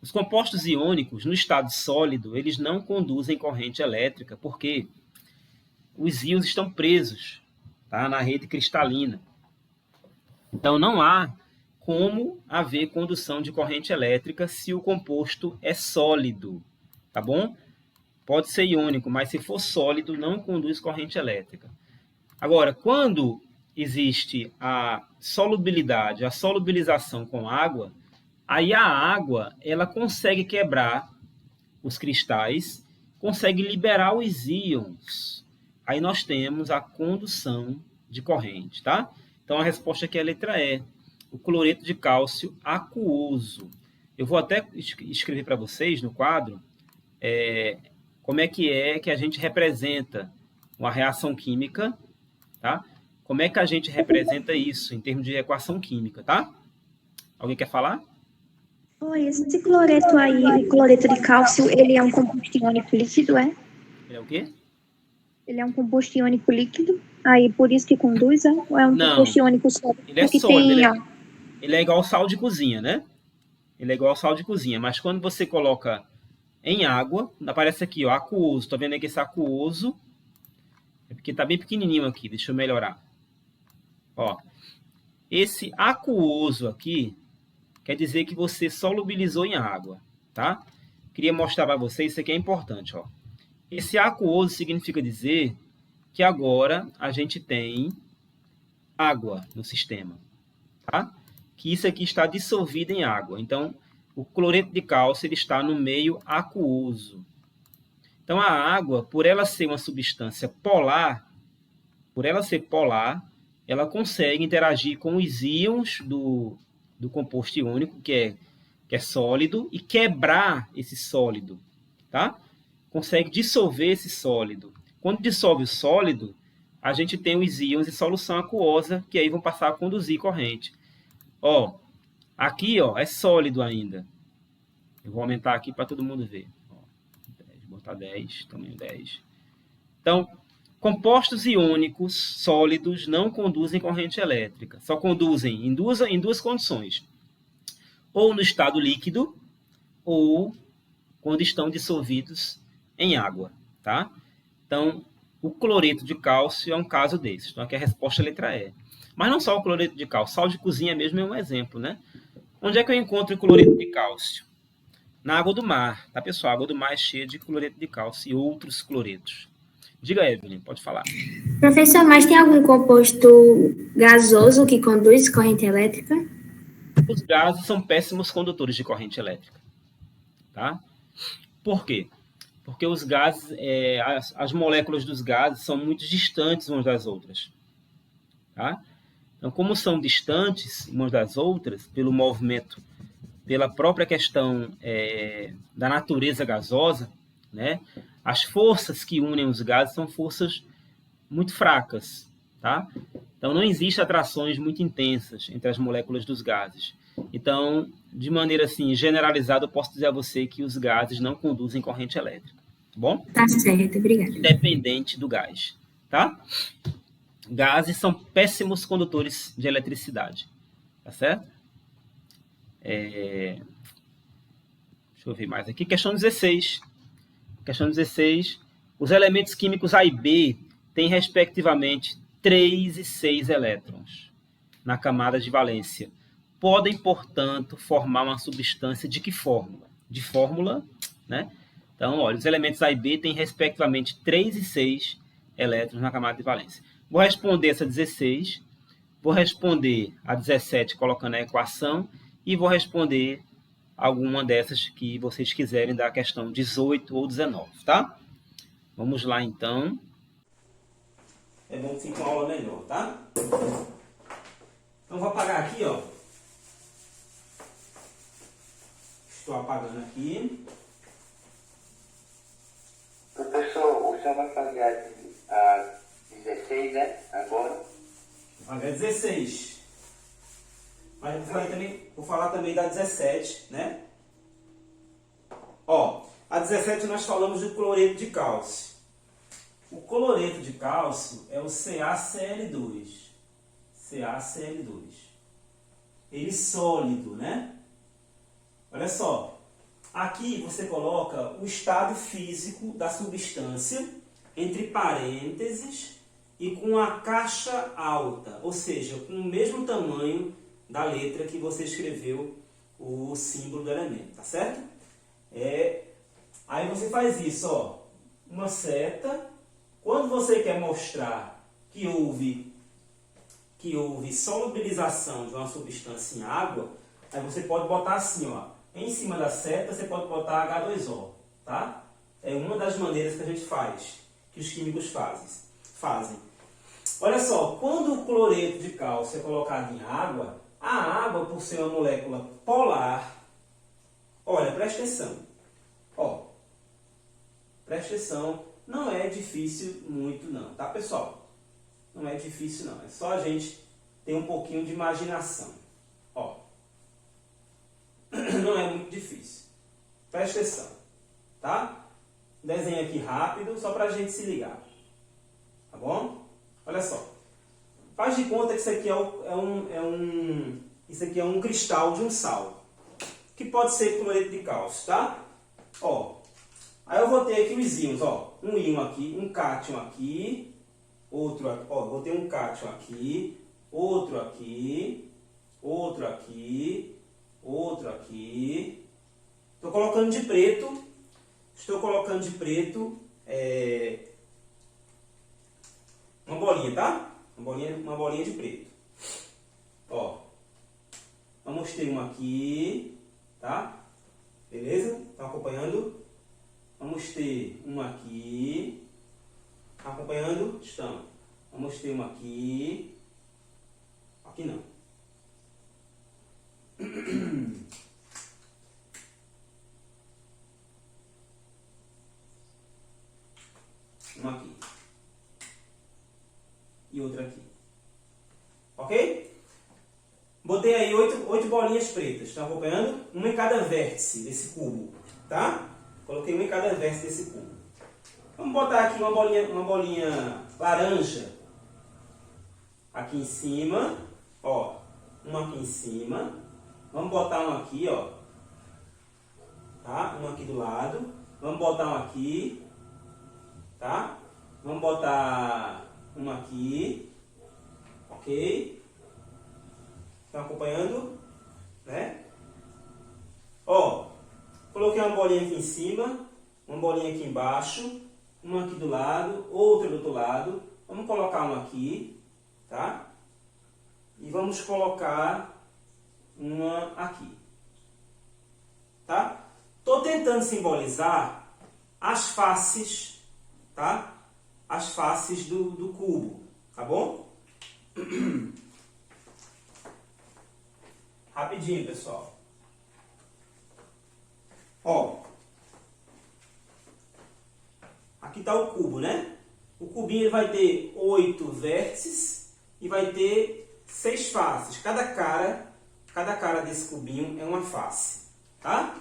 Os compostos iônicos, no estado sólido, eles não conduzem corrente elétrica, porque os íons estão presos, tá, na rede cristalina. Então, não há como haver condução de corrente elétrica se o composto é sólido, tá bom? Pode ser iônico, mas se for sólido, não conduz corrente elétrica. Agora, quando existe a solubilidade, a solubilização com água, aí a água ela consegue quebrar os cristais, consegue liberar os íons. Aí nós temos a condução de corrente, tá? Então a resposta aqui é a letra E, o cloreto de cálcio aquoso. Eu vou até escrever para vocês no quadro como é que a gente representa uma reação química, tá? Como é que a gente representa isso em termos de equação química, tá? Alguém quer falar? Oi, esse cloreto aí, o cloreto de cálcio, ele é um composto iônico líquido, é? Ele é o quê? Ele é um composto iônico líquido, aí por isso que conduz, é? Ou é um Não, composto iônico sólido? ele é Porque sólido, tem, ó, ele é igual ao sal de cozinha, né? Ele é igual ao sal de cozinha, mas quando você coloca em água, aparece aqui, ó, aquoso. Tá vendo aqui esse aquoso? É porque tá bem pequenininho aqui, deixa eu melhorar. Ó, esse aquoso aqui quer dizer que você solubilizou em água, tá? Queria mostrar para vocês, isso aqui é importante, ó. Esse aquoso significa dizer que agora a gente tem água no sistema, tá? Que isso aqui está dissolvido em água. Então, o cloreto de cálcio ele está no meio aquoso. Então, a água, por ela ser uma substância polar, ela consegue interagir com os íons do composto iônico, que é sólido, e quebrar esse sólido, tá? Consegue dissolver esse sólido. Quando dissolve o sólido, a gente tem os íons em solução aquosa, que aí vão passar a conduzir corrente. Ó, aqui, ó, é sólido ainda. Eu vou aumentar aqui para todo mundo ver. Ó, 10, botar 10, tamanho 10. Então, compostos iônicos sólidos não conduzem corrente elétrica. Só conduzem em duas condições. Ou no estado líquido, ou quando estão dissolvidos em água, tá? Então, o cloreto de cálcio é um caso desses. Então, aqui a resposta é a letra E. Mas não só o cloreto de cálcio, sal de cozinha mesmo é um exemplo, né? Onde é que eu encontro o cloreto de cálcio? Na água do mar, tá, pessoal? A água do mar é cheia de cloreto de cálcio e outros cloretos. Diga, Evelyn, pode falar. Professor, mas tem algum composto gasoso que conduz corrente elétrica? Os gases são péssimos condutores de corrente elétrica, tá? Por quê? Porque os gases, as moléculas dos gases são muito distantes umas das outras, tá? Então, como são distantes umas das outras, pelo movimento, pela própria questão da natureza gasosa, né? As forças que unem os gases são forças muito fracas, tá? Então, não existe atrações muito intensas entre as moléculas dos gases. Então, de maneira assim, generalizada, eu posso dizer a você que os gases não conduzem corrente elétrica, tá bom? Tá certo, obrigada. Independente do gás, tá? Gases são péssimos condutores de eletricidade, tá certo? Deixa eu ver mais aqui. Questão 16. Questão 16. Os elementos químicos A e B têm, respectivamente, 3 e 6 elétrons na camada de valência. Podem, portanto, formar uma substância de que fórmula? De fórmula, né? Então, olha, os elementos A e B têm, respectivamente, 3 e 6 elétrons na camada de valência. Vou responder essa 16, vou responder a 17 colocando a equação e vou responder alguma dessas que vocês quiserem da questão 18 ou 19, tá? Vamos lá, então. É bom que fique uma aula melhor, tá? Então, vou apagar aqui, ó. Estou apagando aqui. Professor, o senhor vai fazer a 16, né? Agora? Vou fazer a 16. Mas vou falar também da 17, né? Ó, a 17 nós falamos do cloreto de cálcio. O cloreto de cálcio é o CaCl2. CaCl2. Ele sólido, né? Olha só. Aqui você coloca o estado físico da substância entre parênteses e com a caixa alta, ou seja, com o mesmo tamanho da letra que você escreveu o símbolo do elemento, tá certo? Aí você faz isso, ó, uma seta. Quando você quer mostrar que houve solubilização de uma substância em água, aí você pode botar assim, ó, em cima da seta você pode botar H2O, tá? É uma das maneiras que a gente faz, que os químicos fazem. Olha só, quando o cloreto de cálcio é colocado em água, a água, por ser uma molécula polar, olha, presta atenção, ó, presta atenção, não é difícil muito não, tá, pessoal? Não é difícil não, é só a gente ter um pouquinho de imaginação, ó. Não é muito difícil. Presta atenção, tá? Desenho aqui rápido, só para a gente se ligar. Tá bom? Olha só. Faz de conta que isso aqui isso aqui é um cristal de um sal. Que pode ser cloreto de cálcio, tá? Ó. Aí eu vou ter aqui os íons, ó. Um íon aqui, um cátion aqui, outro aqui, ó. Vou ter um cátion aqui, outro aqui, outro aqui, outro aqui. Estou colocando de preto. Uma bolinha, tá? Uma bolinha de preto. Ó. Vamos ter uma aqui, tá? Beleza? Estão acompanhando? Vamos ter uma aqui. Estão acompanhando? Estão. Vamos ter uma aqui. Aqui não. Uma aqui. E outra aqui. Ok? Botei aí 8 bolinhas pretas. Estão acompanhando? Uma em cada vértice desse cubo. Tá? Coloquei uma em cada vértice desse cubo. Vamos botar aqui uma bolinha laranja. Aqui em cima. Ó. Uma aqui em cima. Vamos botar uma aqui, ó. Tá? Uma aqui do lado. Vamos botar uma aqui. Tá? Vamos botar uma aqui. Ok? Estão acompanhando? Né? Ó. Coloquei uma bolinha aqui em cima. Uma bolinha aqui embaixo. Uma aqui do lado. Outra do outro lado. Vamos colocar uma aqui. Tá? E vamos colocar uma aqui. Tá? Estou tentando simbolizar as faces, tá? As faces do cubo, tá bom? Rapidinho, pessoal. Ó. Aqui está o cubo, né? O cubinho ele vai ter 8 vértices e vai ter 6 faces. Cada cara desse cubinho é uma face, tá?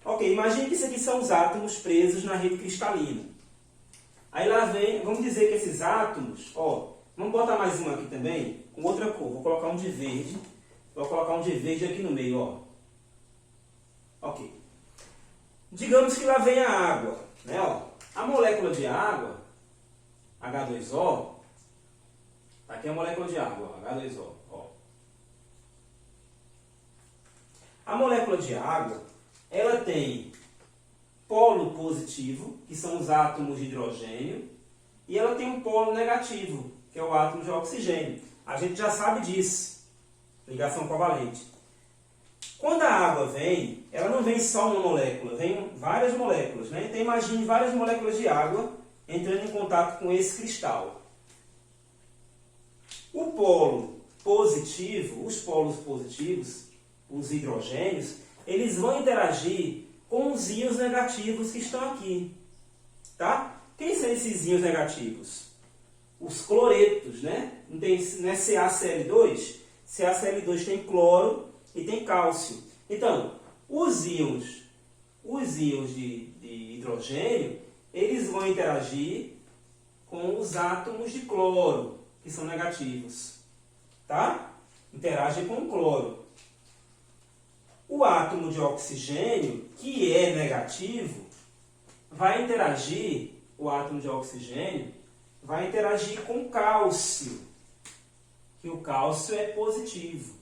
Ok, imagine que isso aqui são os átomos presos na rede cristalina. Aí lá vem, vamos dizer que esses átomos, ó, vamos botar mais um aqui também, com outra cor. Vou colocar um de verde. aqui no meio, ó. Ok. Vou colocar um de verde aqui no meio, ó. Ok. Imagine que isso aqui são os átomos presos na rede cristalina. Aí lá vem, vamos dizer que esses átomos, ó, vamos botar mais um aqui também, com outra cor. Vou colocar um de verde aqui no meio, ó. Ok. Vou colocar um de verde aqui no meio, ó. Ok. Digamos que lá vem a água, né? Ó, a molécula de água, H2O, aqui é a molécula de água, H2O. Ó. A molécula de água, ela tem polo positivo, que são os átomos de hidrogênio, e ela tem um polo negativo, que é o átomo de oxigênio. A gente já sabe disso, ligação covalente. Quando a água vem, ela não vem só uma molécula, vem várias moléculas, né? Então imagine várias moléculas de água entrando em contato com esse cristal. O polo positivo, os polos positivos, os hidrogênios, eles vão interagir com os íons negativos que estão aqui. Tá? Quem são esses íons negativos? Os cloretos, né? Não é CaCl2? CaCl2 tem cloro e tem cálcio. Então, os íons de hidrogênio, eles vão interagir com os átomos de cloro, que são negativos. Tá? Interagem com o cloro. O átomo de oxigênio, que é negativo, vai interagir, o átomo de oxigênio, vai interagir com o cálcio, que o cálcio é positivo.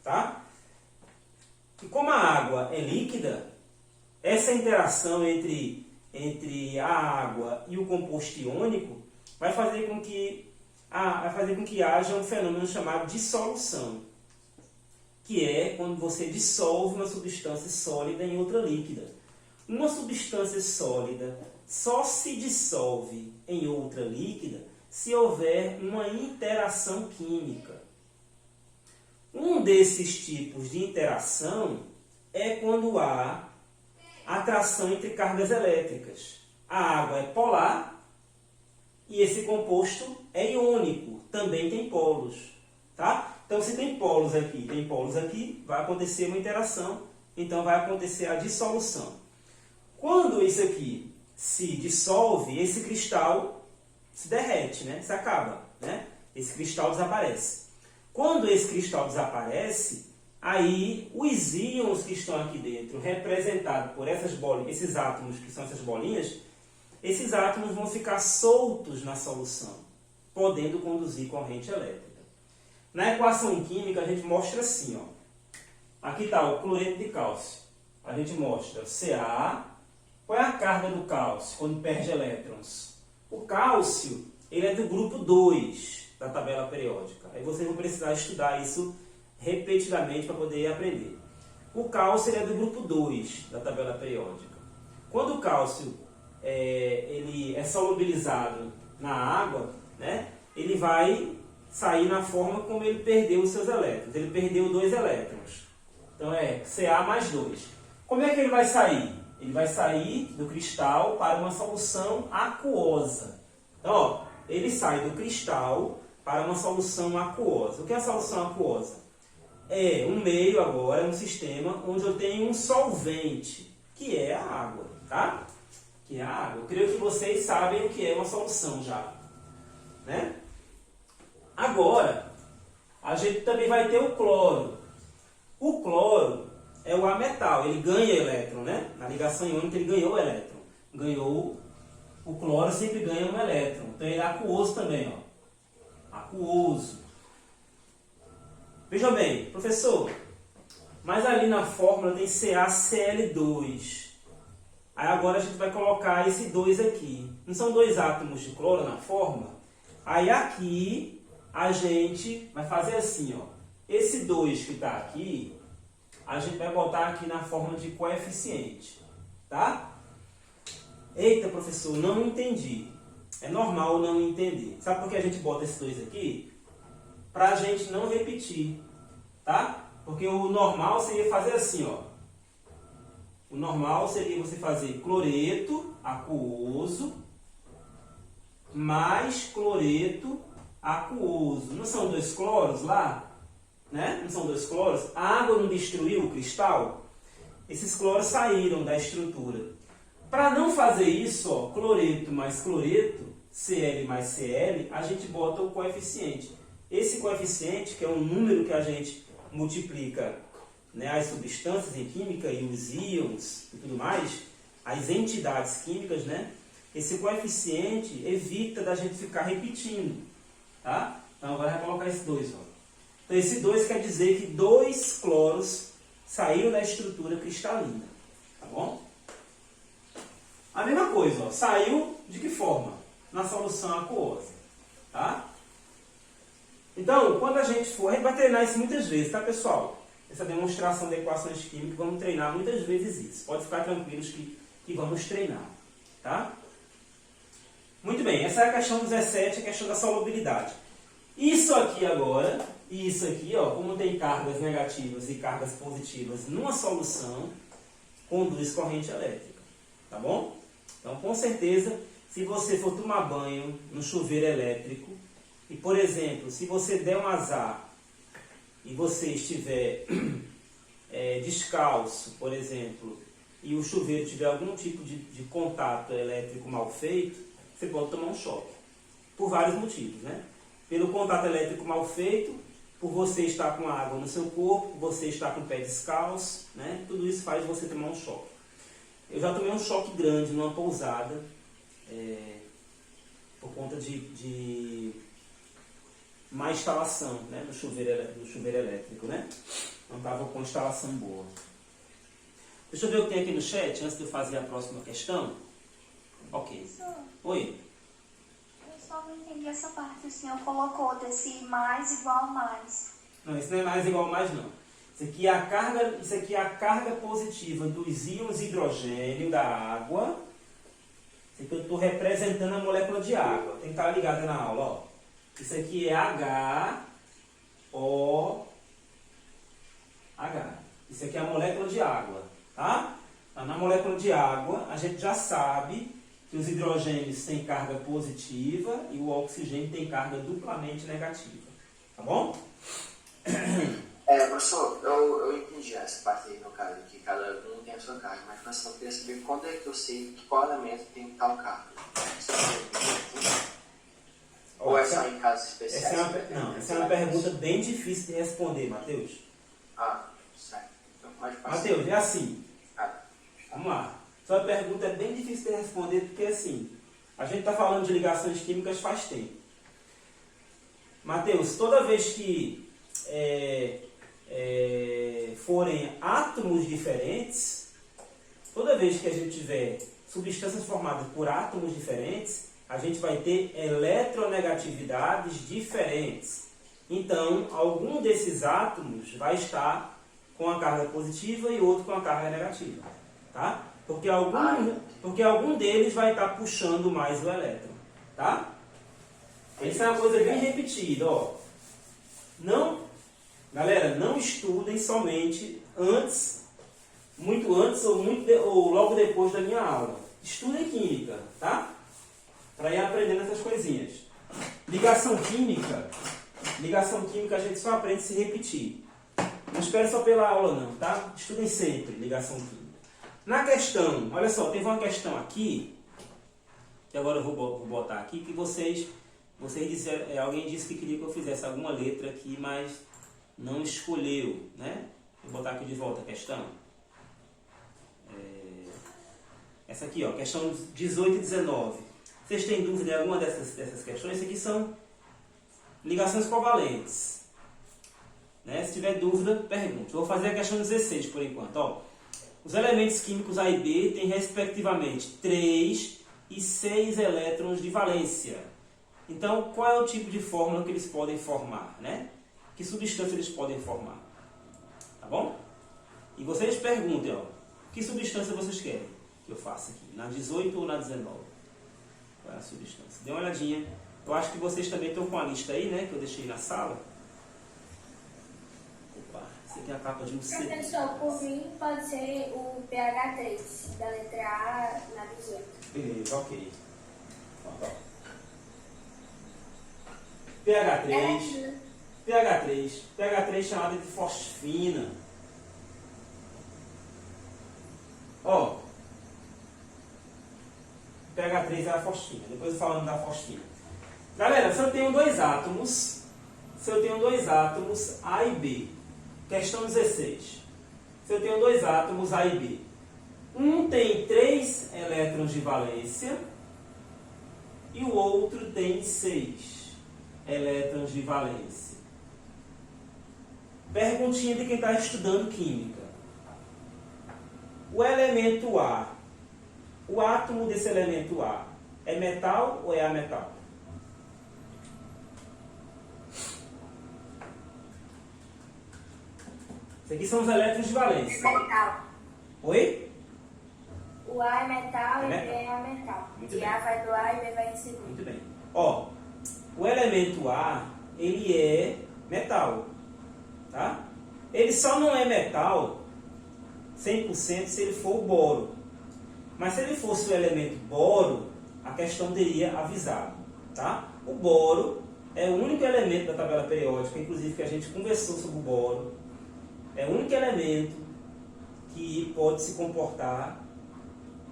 Tá? E como a água é líquida, essa interação entre a água e o composto iônico vai fazer com que haja um fenômeno chamado dissolução, que é quando você dissolve uma substância sólida em outra líquida. Uma substância sólida só se dissolve em outra líquida se houver uma interação química. Um desses tipos de interação é quando há atração entre cargas elétricas. A água é polar e esse composto é iônico, também tem polos. Tá? Então, se tem polos aqui, vai acontecer uma interação, então vai acontecer a dissolução. Quando isso aqui se dissolve, esse cristal se derrete, né? Se acaba, né? Esse cristal desaparece. Quando esse cristal desaparece, aí os íons que estão aqui dentro, representados por essas bolinhas, esses átomos que são essas bolinhas, esses átomos vão ficar soltos na solução, podendo conduzir corrente elétrica. Na equação química, a gente mostra assim, ó. Aqui está o cloreto de cálcio. A gente mostra Ca. Qual é a carga do cálcio quando perde elétrons? O cálcio, ele é do grupo 2 da tabela periódica. Aí vocês vão precisar estudar isso repetidamente para poder aprender. O cálcio, ele é do grupo 2 da tabela periódica. Quando o cálcio ele é solubilizado na água, né, ele vai sair na forma como ele perdeu os seus elétrons. Ele perdeu 2 elétrons. Então é Ca mais 2. Como é que ele vai sair? Ele vai sair do cristal para uma solução aquosa. Então, ó, ele sai do cristal para uma solução aquosa. O que é a solução aquosa? É um meio agora, um sistema onde eu tenho um solvente, que é a água, tá? Que é a água. Eu creio que vocês sabem o que é uma solução já, né? Agora, a gente também vai ter o cloro. O cloro é o ametal, ele ganha elétron, né? Na ligação iônica ele ganhou o elétron. O cloro sempre ganha um elétron. Então ele é aquoso também, ó. Aquoso. Veja bem, professor, mas ali na fórmula tem CaCl2. Aí agora a gente vai colocar esse 2 aqui. Não são 2 átomos de cloro na fórmula? Aí aqui a gente vai fazer assim, ó. Esse 2 que está aqui, a gente vai botar aqui na forma de coeficiente, tá? Eita, professor, não entendi. É normal não entender. Sabe por que a gente bota esse 2 aqui? Para a gente não repetir, tá? Porque o normal seria fazer assim, ó. O normal seria você fazer cloreto aquoso mais cloreto aquoso. Não são 2 cloros lá? Né? Não são 2 cloros? A água não destruiu o cristal? Esses cloros saíram da estrutura. Para não fazer isso, ó, cloreto mais cloreto, Cl mais Cl, a gente bota o coeficiente. Esse coeficiente, que é um número que a gente multiplica né, as substâncias em química e os íons e tudo mais, as entidades químicas, né, esse coeficiente evita da gente ficar repetindo, tá? Então agora vai colocar esse 2, ó. Então esse 2 quer dizer que 2 cloros saíram da estrutura cristalina, tá bom? A mesma coisa, ó, saiu de que forma? Na solução aquosa, tá? Então, quando a gente vai treinar isso muitas vezes, tá, pessoal? Essa demonstração de equações químicas, vamos treinar muitas vezes isso. Pode ficar tranquilos que vamos treinar, tá? Muito bem, essa é a questão 17, a questão da solubilidade. Isso aqui agora, e isso aqui, ó, como tem cargas negativas e cargas positivas numa solução, conduz corrente elétrica, tá bom? Então, com certeza, se você for tomar banho no chuveiro elétrico, e, por exemplo, se você der um azar e você estiver descalço, por exemplo, e o chuveiro tiver algum tipo de contato elétrico mal feito, você pode tomar um choque. Por vários motivos, né? Pelo contato elétrico mal feito, por você estar com água no seu corpo, por você estar com o pé descalço, né? Tudo isso faz você tomar um choque. Eu já tomei um choque grande numa pousada, por conta de má instalação, né, do chuveiro elétrico, né? Não estava com instalação boa. Deixa eu ver o que tem aqui no chat, antes de eu fazer a próxima questão. Ok. Professor, Oi. eu só não entendi essa parte que o senhor colocou desse mais igual mais. Não, isso não é mais igual a mais, não. Isso aqui é a carga positiva dos íons hidrogênio da água. Isso aqui eu estou representando a molécula de água. Tem que estar ligada na aula, ó. Isso aqui é HOH. Isso aqui é a molécula de água, tá? Então, na molécula de água, a gente já sabe que os hidrogênios têm carga positiva e o oxigênio tem carga duplamente negativa, tá bom? Professor, eu entendi essa parte aí, no caso, que cada um tem a sua carga, mas professor, eu queria saber quando é que eu sei que qual elemento tem tal carga. Ou é só em casos especiais? Essa é uma pergunta bem difícil de responder, Matheus. Certo. Então, Matheus, é assim. Vamos lá. Sua pergunta é bem difícil de responder porque, assim, a gente está falando de ligações químicas faz tempo. Matheus, toda vez que forem átomos diferentes, toda vez que a gente tiver substâncias formadas por átomos diferentes, a gente vai ter eletronegatividades diferentes. Então, algum desses átomos vai estar com a carga positiva e outro com a carga negativa, tá? Porque algum deles vai estar puxando mais o elétron, tá? Isso é uma coisa bem repetida, ó. Galera, não estudem somente muito antes ou logo depois da minha aula. Estudem química, tá? Para ir aprendendo essas coisinhas. Ligação química a gente só aprende se repetir. Não espere só pela aula não, tá? Estudem sempre ligação química. Na questão, olha só, teve uma questão aqui, que agora eu vou botar aqui, que vocês disseram, alguém disse que queria que eu fizesse alguma letra aqui, mas não escolheu, né? Vou botar aqui de volta a questão. Essa aqui, ó, questão 18 e 19. Vocês têm dúvida em alguma dessas questões? Isso aqui são ligações covalentes. Né? Se tiver dúvida, pergunte. Vou fazer a questão 16 por enquanto. Ó. Os elementos químicos A e B têm respectivamente 3 e 6 elétrons de valência. Então, qual é o tipo de fórmula que eles podem formar? Né? Que substância eles podem formar? Tá bom? E vocês perguntem, ó, que substância vocês querem que eu faça aqui? Na 18 ou na 19? Qual é a substância? Dê uma olhadinha. Eu acho que vocês também estão com a lista aí, né? Que eu deixei na sala. Opa, esse aqui é a capa de um CD. Professor, por mim pode ser o pH3, da letra A na 18. Beleza, ok. Ó. pH3 chamada de fosfina. Ó, pH3 é a fosfina. Depois eu falando da fosfina. Galera, se eu tenho dois átomos A e B, questão 16. Se eu tenho dois átomos A e B, um tem 3 elétrons de valência e o outro tem 6 elétrons de valência. Perguntinha de quem está estudando química. O elemento A, o átomo desse elemento A, é metal ou é ametal? Isso aqui são os elétrons de valência. Metal. Oi? O A é metal É e o B metal. é metal. Muito E bem. A vai do A e B vai em segundo. Muito bem. Ó, o elemento A, ele é metal, tá? Ele só não é metal 100% se ele for o boro. Mas se ele fosse o elemento boro, a questão teria avisado, tá? O boro é o único elemento da tabela periódica, inclusive que a gente conversou sobre o boro. É o único elemento que pode se comportar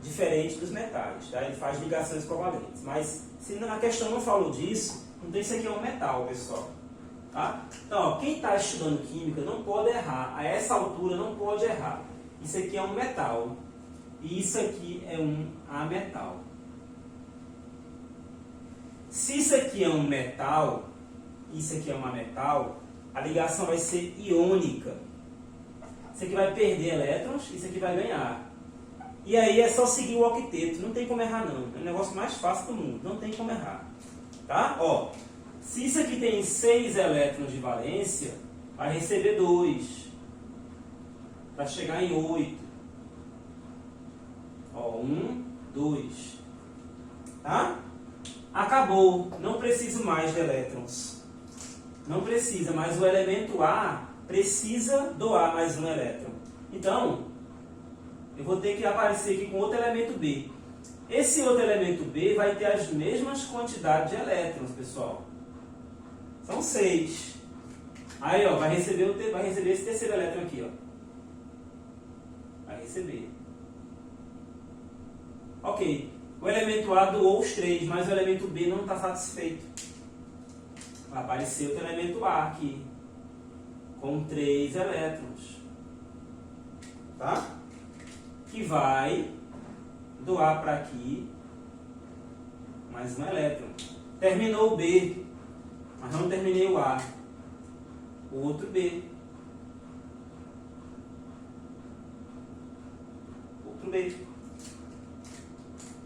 diferente dos metais, tá? Ele faz ligações covalentes. Mas se a questão não falou disso, então isso aqui é um metal, pessoal. Tá? Então, ó, quem está estudando química não pode errar. A essa altura não pode errar. Isso aqui é um metal. E isso aqui é um ametal. Se isso aqui é um metal, isso aqui é um ametal, a ligação vai ser iônica. Isso aqui vai perder elétrons, isso aqui vai ganhar. E aí é só seguir o octeto, não tem como errar não. É o negócio mais fácil do mundo, não tem como errar. Tá? Ó, se isso aqui tem 6 elétrons de valência, vai receber 2. Para chegar em 8. Ó, 1, 2. Tá? Acabou, não preciso mais de elétrons. Não precisa, mas o elemento A precisa doar mais um elétron. Então, eu vou ter que aparecer aqui com outro elemento B. Esse outro elemento B vai ter as mesmas quantidades de elétrons, pessoal. São 6. Aí, ó, vai receber esse terceiro elétron aqui, ó. Vai receber. Ok. O elemento A doou os 3, mas o elemento B não está satisfeito. Vai aparecer outro elemento A aqui, com 3 elétrons. Tá? Que vai doar para aqui mais um elétron. Terminou o B, mas não terminei o A. O outro B. Outro B.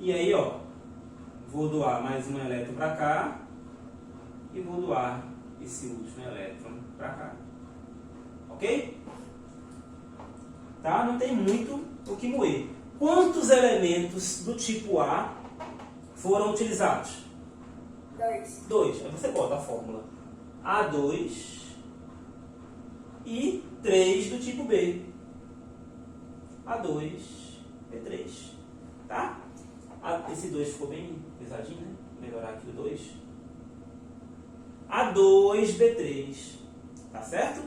E aí, ó, vou doar mais um elétron para cá e vou doar esse último elétron para cá. Ok? Tá? Não tem muito o que moer. Quantos elementos do tipo A foram utilizados? 2. 2. Aí você bota a fórmula A2 e 3 do tipo B. A2, B3. Tá? Esse 2 ficou bem pesadinho, né? Vou melhorar aqui o 2. A2, B3. Tá certo?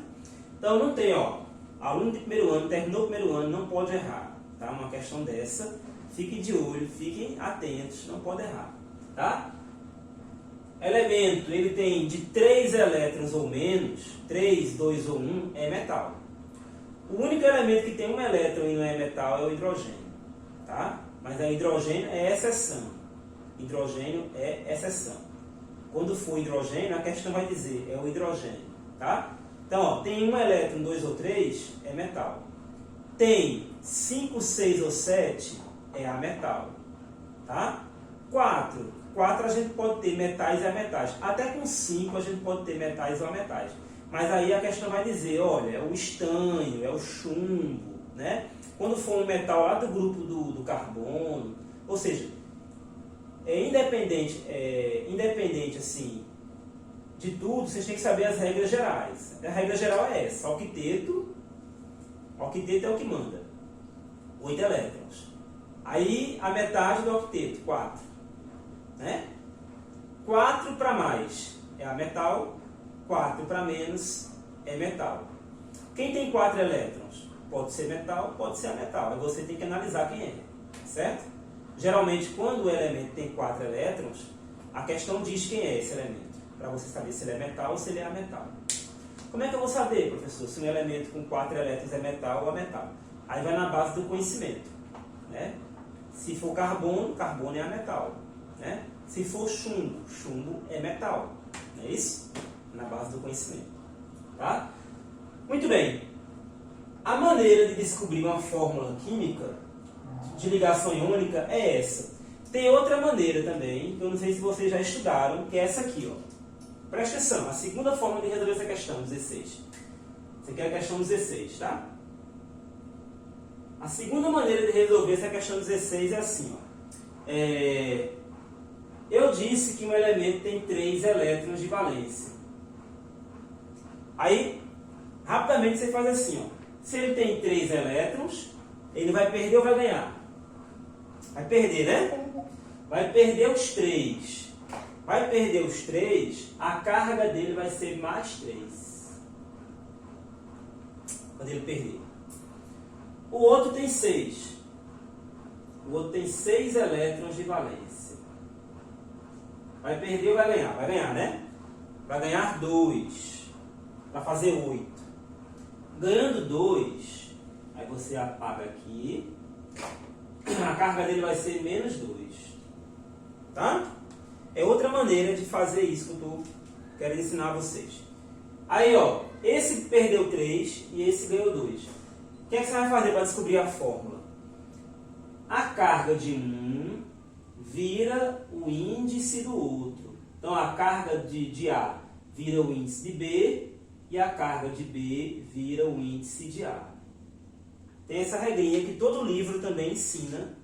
Então não tem, ó. Aluno de primeiro ano, terminou o primeiro ano, não pode errar. Tá? Uma questão dessa. Fiquem de olho, fiquem atentos, não pode errar. Tá? Elemento, ele tem de 3 elétrons ou menos, 3, 2 ou 1, é metal. O único elemento que tem um elétron e não é metal é o hidrogênio. Tá? Mas o hidrogênio é exceção. Hidrogênio é exceção. Quando for hidrogênio, a questão vai dizer, é o hidrogênio. Tá? Então, ó, tem um elétron, 2 ou 3, é metal. Tem 5, 6 ou 7, é ametal. Tá? 4 a gente pode ter metais e ametais. Até com 5 a gente pode ter metais ou ametais. Mas aí a questão vai dizer, olha, é o estanho, é o chumbo, né? Quando for um metal lá do grupo do carbono, ou seja, é independente assim, de tudo, vocês têm que saber as regras gerais. A regra geral é essa, octeto é o que manda, 8 elétrons. Aí a metade do octeto, 4. Né? 4 para mais é ametal, 4 para menos é metal. Quem tem 4 elétrons? Pode ser metal, pode ser ametal. Aí você tem que analisar quem é, certo? Geralmente, quando o elemento tem 4 elétrons, a questão diz quem é esse elemento, para você saber se ele é metal ou se ele é ametal. Como é que eu vou saber, professor, se um elemento com 4 elétrons é metal ou ametal? Aí vai na base do conhecimento, né? Se for carbono, carbono é ametal, né? Se for chumbo, chumbo é metal, não é isso? Na base do conhecimento, tá? Muito bem. A maneira de descobrir uma fórmula química de ligação iônica é essa. Tem outra maneira também, que eu não sei se vocês já estudaram, que é essa aqui, ó. Presta atenção, a segunda forma de resolver essa questão 16. Essa aqui é a questão 16, tá? A segunda maneira de resolver essa questão 16 é assim, ó. Eu disse que um elemento tem 3 elétrons de valência. Aí, rapidamente você faz assim, ó. Se ele tem 3 elétrons, ele vai perder ou vai ganhar? Vai perder, né? Vai perder os 3. Vai perder os 3, a carga dele vai ser mais 3. Quando ele perder. O outro tem 6. O outro tem 6 elétrons de valência. Vai perder ou vai ganhar? Vai ganhar, né? Vai ganhar 2. Vai fazer 8. Ganhando 2, aí você apaga aqui. A carga dele vai ser menos 2. Tá? É outra maneira de fazer isso que eu estou querendo ensinar a vocês. Aí, ó, esse perdeu 3 e esse ganhou 2. O que é que você vai fazer para descobrir a fórmula? A carga de um vira o índice do outro. Então, a carga de A vira o índice de B e a carga de B vira o índice de A. Tem essa regrinha que todo livro também ensina,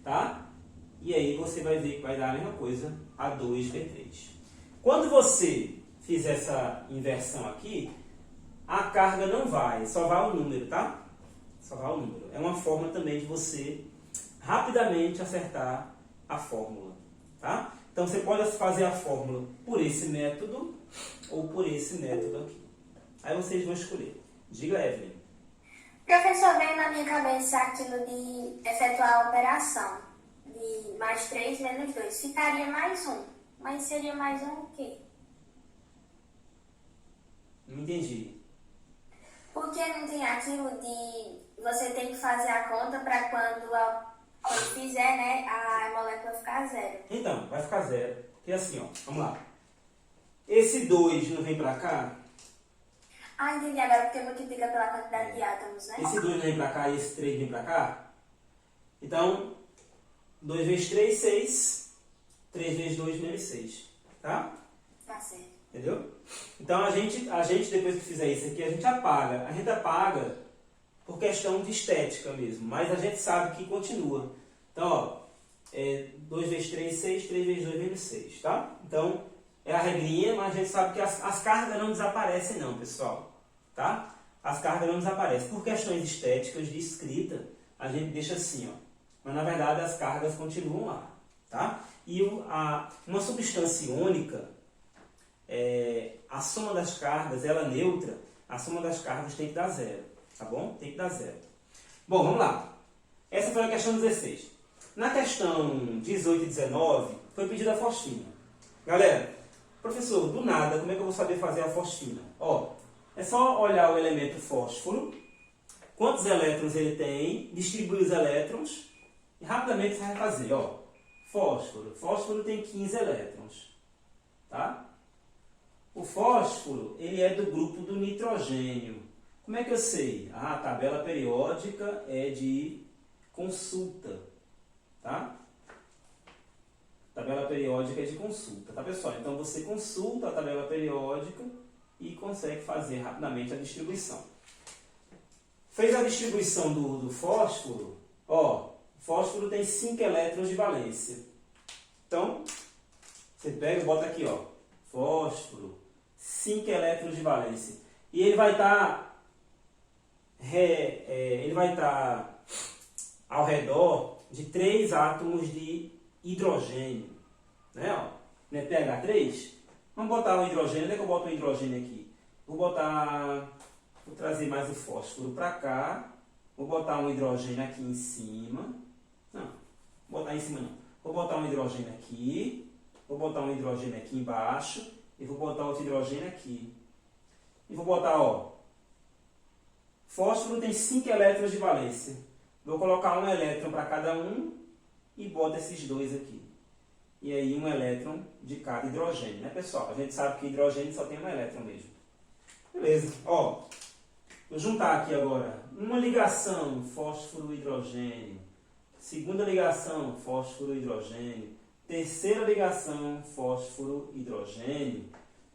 tá? E aí você vai ver que vai dar a mesma coisa, A2B3. Quando você fizer essa inversão aqui, a carga não vai, só vai o número, tá? Só vai o número. É uma forma também de você rapidamente acertar a fórmula, tá? Então você pode fazer a fórmula por esse método ou por esse método aqui. Aí vocês vão escolher. Diga, Evelyn. Professor, veio na minha cabeça aquilo de efetuar a operação. De mais 3 menos 2. Ficaria mais 1. Mas seria mais 1 o quê? Não entendi. Por que não tem aquilo de você tem que fazer a conta para quando fizer, né, a molécula ficar 0? Então, vai ficar 0. Porque assim, ó, vamos lá. Esse 2 não vem pra cá? Ah, entendi agora, porque multiplica pela quantidade de átomos, né? Esse 2 não vem pra cá e esse 3 vem pra cá? Então, 2 vezes 3, 6. 3 vezes 2, menos 6. Tá? Tá certo. Entendeu? Então, a gente, depois que fizer isso aqui, a gente apaga. A gente apaga por questão de estética mesmo. Mas a gente sabe que continua. Então, ó, 2 vezes 3, 6. 3 vezes 2, menos 6. Tá? Então, é a regrinha, mas a gente sabe que as cargas não desaparecem não, pessoal. Tá? As cargas não desaparecem. Por questões estéticas de escrita, a gente deixa assim, ó. Mas, na verdade, as cargas continuam lá, tá? E uma substância iônica, a soma das cargas, ela neutra, a soma das cargas tem que dar 0, tá bom? Tem que dar 0. Bom, vamos lá. Essa foi a questão 16. Na questão 18 e 19, foi pedida a fosfina. Galera, professor, do nada, como é que eu vou saber fazer a fosfina? Ó, é só olhar o elemento fósforo, quantos elétrons ele tem, distribuir os elétrons, e rapidamente você vai fazer, ó, fósforo. Fósforo tem 15 elétrons, tá? O fósforo, ele é do grupo do nitrogênio. Como é que eu sei? Ah, a tabela periódica é de consulta, tá? Tabela periódica é de consulta, tá, pessoal? Então, você consulta a tabela periódica e consegue fazer rapidamente a distribuição. Fez a distribuição do fósforo, ó, fósforo tem 5 elétrons de valência. Então, você pega e bota aqui, ó, fósforo, 5 elétrons de valência. E ele vai estar ao redor de 3 átomos de hidrogênio. Né, ó, né, pH3. Vamos botar o hidrogênio. Onde é que eu boto o hidrogênio aqui? Vou trazer mais o fósforo para cá. Vou botar um hidrogênio aqui em cima. Não, vou botar em cima não. Vou botar um hidrogênio aqui. Vou botar um hidrogênio aqui embaixo. E vou botar outro hidrogênio aqui. e vou botar, ó, fósforo tem 5 elétrons de valência. Vou colocar um elétron para cada um e boto esses dois aqui. E aí um elétron de cada hidrogênio, né, pessoal? A gente sabe que hidrogênio só tem um elétron mesmo. Beleza. Ó, vou juntar aqui agora uma ligação fósforo-hidrogênio, segunda ligação fósforo-hidrogênio, terceira ligação fósforo-hidrogênio.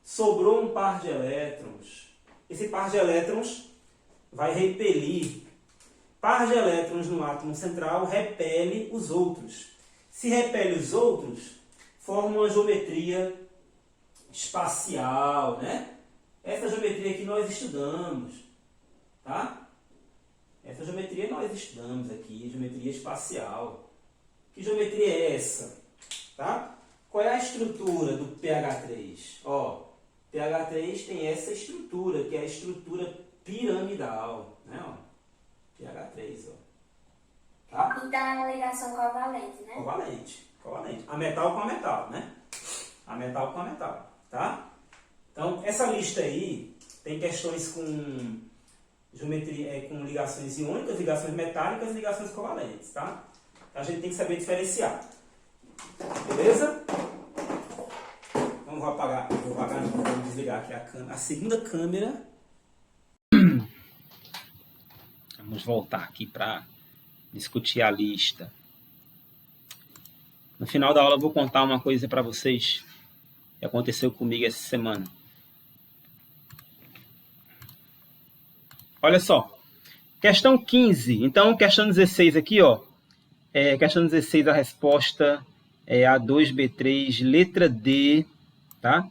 Sobrou um par de elétrons. Esse par de elétrons vai repelir. Par de elétrons no átomo central repele os outros. Se repele os outros, forma uma geometria espacial, né? Essa geometria que nós estudamos, tá? Essa geometria nós estudamos aqui, geometria espacial. Que geometria é essa? Tá? Qual é a estrutura do pH3? Ó, pH3 tem essa estrutura, que é a estrutura piramidal, né? Ó, pH3, ó. Tá? Então é uma ligação covalente, né? Covalente. A metal com a metal, né? A metal com a metal, tá? Então, essa lista aí tem questões com geometria, com ligações iônicas, ligações metálicas e ligações covalentes, tá? A gente tem que saber diferenciar. Beleza? Então, vou desligar aqui a segunda câmera. Vamos voltar aqui para discutir a lista. No final da aula eu vou contar uma coisa para vocês que aconteceu comigo essa semana. Olha só. Questão 15. Então, questão 16 aqui, ó. Questão 16, a resposta é A2B3, letra D, tá?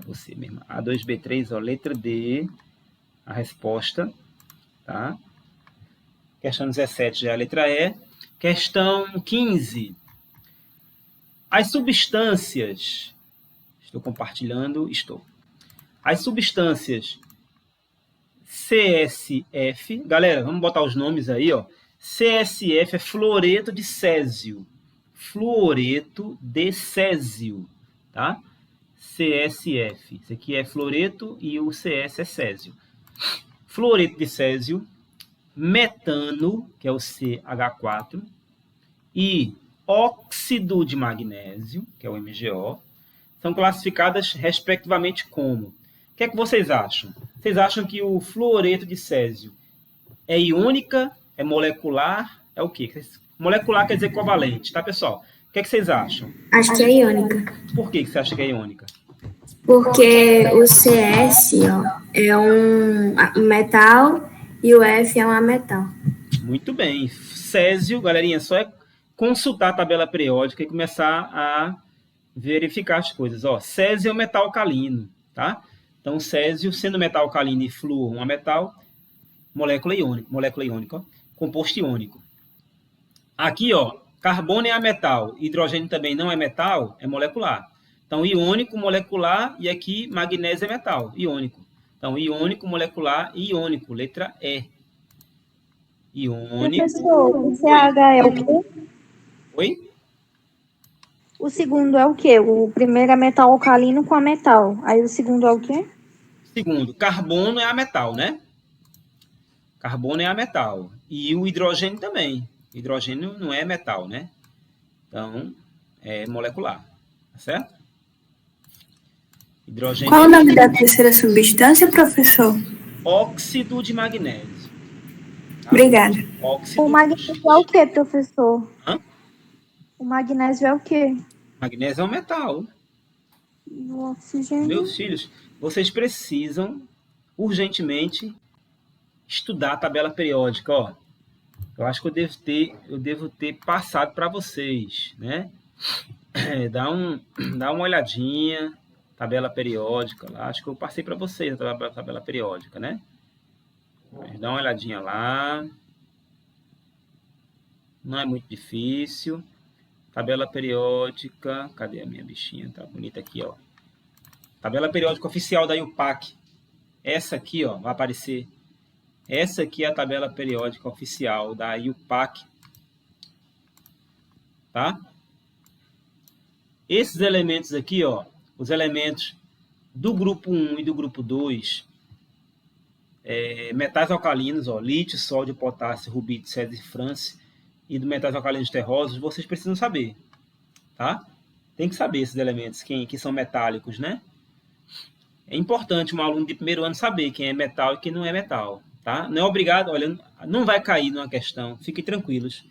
Você mesmo. A2B3, ó, letra D, a resposta, tá? Questão 17 já é a letra E. Questão 15. As substâncias... Estou compartilhando? Estou. As substâncias CSF... Galera, vamos botar os nomes aí, ó. CSF é fluoreto de césio. Fluoreto de césio, tá? CSF. Isso aqui é fluoreto e o CS é césio. Fluoreto de césio, metano, que é o CH4, e óxido de magnésio, que é o MgO, são classificadas respectivamente como? O que é que vocês acham? Vocês acham que o fluoreto de césio é iônica, é molecular, é o quê? Molecular quer dizer covalente, tá, pessoal? O que é que vocês acham? Acho que é iônica. Por que você acha que é iônica? Porque o CS, ó, é um metal e o F é um ametal. Muito bem. Césio, galerinha, só é consultar a tabela periódica e começar a verificar as coisas. Ó, césio é um metal alcalino, tá? Então, césio, sendo metal alcalino e flúor um metal, molécula iônica, ó, composto iônico. Aqui, ó, carbono é ametal, hidrogênio também não é metal, é molecular. Então, iônico, molecular, e aqui magnésio é metal, iônico. Então, iônico, molecular e iônico, letra E. Iônico. Professor, o CH é o quê? Oi? O segundo é o quê? O primeiro é metal alcalino com a metal. Aí o segundo é o quê? Segundo, carbono é ametal, né? Carbono é ametal. E o hidrogênio também. Hidrogênio não é metal, né? Então, é molecular. Tá certo? Hidrogênio. Qual o nome da terceira substância, professor? Óxido de magnésio. Tá? Obrigada. Óxido. O magnésio é o quê, professor? Hã? O magnésio é o quê? Magnésio é um metal. E o oxigênio? Meus filhos, vocês precisam urgentemente estudar a tabela periódica, ó. Eu acho que eu devo ter passado para vocês, né? Dá uma olhadinha, tabela periódica lá. Acho que eu passei para vocês a tabela periódica, né? Mas dá uma olhadinha lá. Não é muito difícil. Tabela periódica. Cadê a minha bichinha? Tá bonita aqui, ó. Tabela periódica oficial da IUPAC. Essa aqui, ó, vai aparecer. Essa aqui é a tabela periódica oficial da IUPAC. Tá? Esses elementos aqui, ó, os elementos do grupo 1 e do grupo 2, metais alcalinos, ó, lítio, sódio, potássio, rubídio, césio e frâncio, e do metais alcalinos terrosos, vocês precisam saber, tá? Tem que saber esses elementos que são metálicos, né? É importante um aluno de primeiro ano saber quem é metal e quem não é metal, tá? Não é obrigado, olha, não vai cair numa questão, fiquem tranquilos.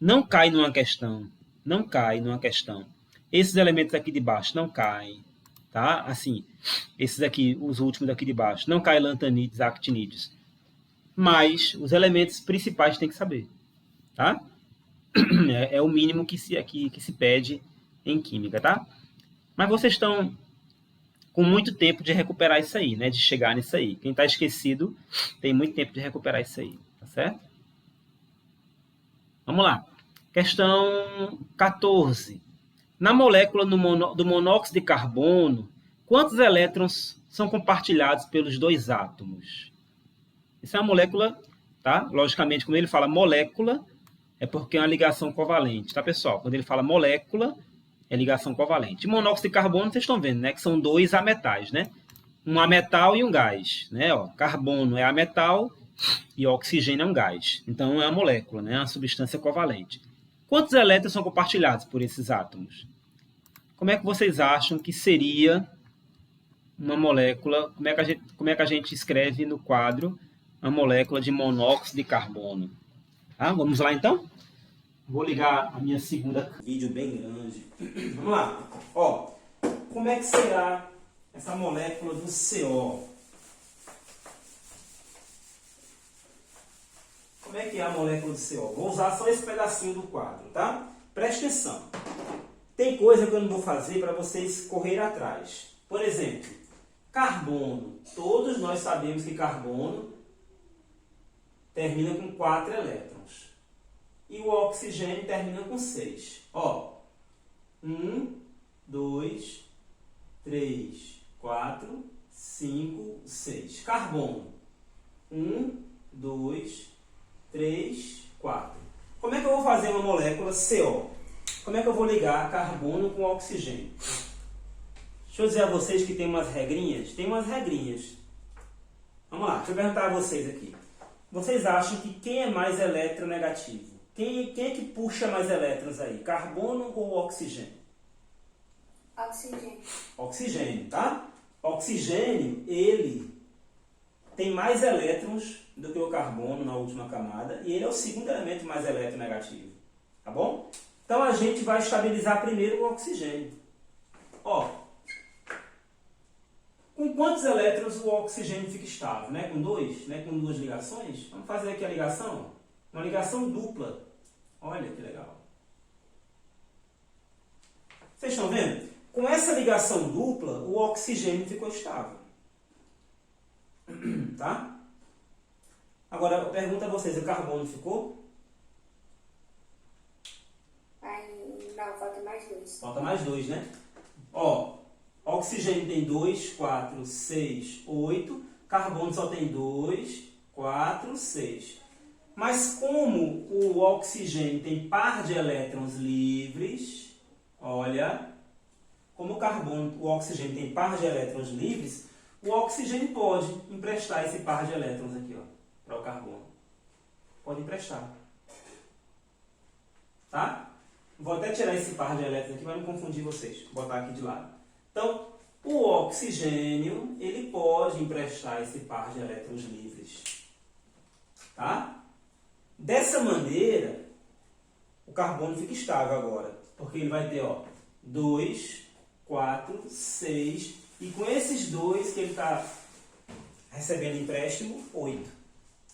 Não cai numa questão, não cai numa questão. Esses elementos aqui de baixo não caem, tá? Assim, esses aqui, os últimos daqui de baixo, não cai lantanídeos, actinídeos. Mas os elementos principais tem que saber, tá? É o mínimo que se pede em química, tá? Mas vocês estão com muito tempo de recuperar isso aí, né? De chegar nisso aí. Quem está esquecido tem muito tempo de recuperar isso aí, tá certo? Vamos lá. Questão 14. Na molécula do monóxido de carbono, quantos elétrons são compartilhados pelos dois átomos? Isso é uma molécula, tá? Logicamente, quando ele fala molécula, é porque é uma ligação covalente, tá, pessoal? Quando ele fala molécula, é ligação covalente. Monóxido de carbono, vocês estão vendo, né? Que são dois ametais, né? Um ametal e um gás, né? Ó, carbono é ametal e oxigênio é um gás. Então, é uma molécula, né? É uma substância covalente. Quantos elétrons são compartilhados por esses átomos? Como é que vocês acham que seria uma molécula? Como é que a gente escreve no quadro a molécula de monóxido de carbono? Tá? Vamos lá, então? Vou ligar a minha segunda... Vídeo bem grande. Vamos lá. Ó, como é que será essa molécula do CO? Como é que é a molécula do CO? Vou usar só esse pedacinho do quadro, tá? Preste atenção. Tem coisa que eu não vou fazer para vocês correrem atrás. Por exemplo, carbono. Todos nós sabemos que carbono termina com 4 elétrons. E o oxigênio termina com 6. Ó, 1, 2, 3, 4, 5, 6. Carbono. 1, 2, 3, 4. Como é que eu vou fazer uma molécula CO? Como é que eu vou ligar carbono com oxigênio? Deixa eu dizer a vocês que tem umas regrinhas. Tem umas regrinhas. Vamos lá, deixa eu perguntar a vocês aqui. Vocês acham que quem é mais eletronegativo? Quem é que puxa mais elétrons aí? Carbono ou oxigênio? Oxigênio. Oxigênio, tá? Oxigênio, ele tem mais elétrons do que o carbono na última camada e ele é o segundo elemento mais eletronegativo, tá bom? Então a gente vai estabilizar primeiro o oxigênio. Ó, com quantos elétrons o oxigênio fica estável? Né? Com 2, né? Com 2 ligações? Vamos fazer aqui a ligação? Uma ligação dupla. Olha que legal. Vocês estão vendo? Com essa ligação dupla, o oxigênio ficou estável. Tá? Agora, eu pergunto a vocês, o carbono ficou? Não, falta mais 2. Falta mais 2, né? Ó, oxigênio tem 2, 4, 6, 8. Carbono só tem 2, 4, 6. Mas como o oxigênio tem par de elétrons livres, olha, como o oxigênio tem par de elétrons livres, o oxigênio pode emprestar esse par de elétrons aqui, ó, para o carbono. Pode emprestar. Tá? Vou até tirar esse par de elétrons aqui para não confundir vocês. Vou botar aqui de lado. Então, o oxigênio, ele pode emprestar esse par de elétrons livres. Tá? Dessa maneira, o carbono fica estável agora. Porque ele vai ter, ó, 2, 4, 6. E com esses 2 que ele está recebendo empréstimo, 8.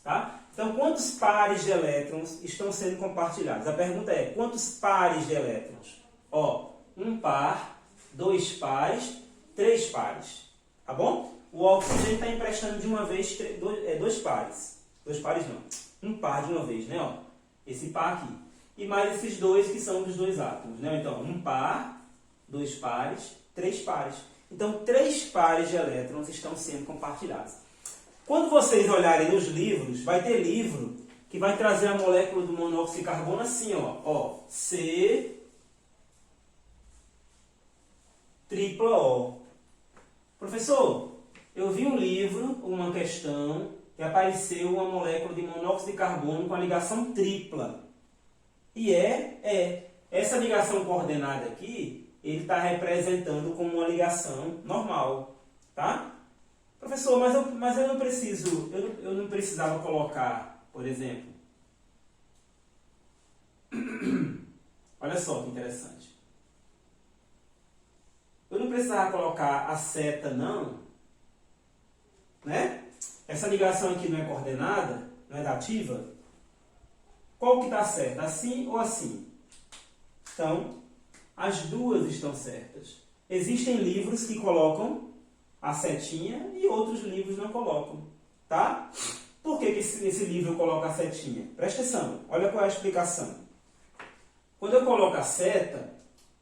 Tá? Então, quantos pares de elétrons estão sendo compartilhados? A pergunta é, quantos pares de elétrons? Ó, 1 par, 2 pares, 3 pares. Tá bom? O oxigênio está emprestando de uma vez 2 pares. 2 pares não. 1 par de uma vez, né? Ó, esse par aqui. E mais esses 2 que são dos 2 átomos. Né? Então, 1 par, 2 pares, 3 pares. Então, 3 pares de elétrons estão sendo compartilhados. Quando vocês olharem nos livros, vai ter livro que vai trazer a molécula do monóxido de carbono assim, ó, C tripla O. Professor, eu vi um livro, uma questão, que apareceu uma molécula de monóxido de carbono com a ligação tripla. E essa ligação coordenada aqui, ele está representando como uma ligação normal, tá? Professor, mas eu não preciso, eu não precisava colocar, por exemplo, olha só que interessante. Eu não precisava colocar a seta, não, né? Essa ligação aqui não é coordenada, não é dativa. Qual que está certa? Assim ou assim? Então, as duas estão certas. Existem livros que colocam a setinha e outros livros não colocam, tá? Por que esse livro coloca a setinha? Presta atenção, olha qual é a explicação. Quando eu coloco a seta,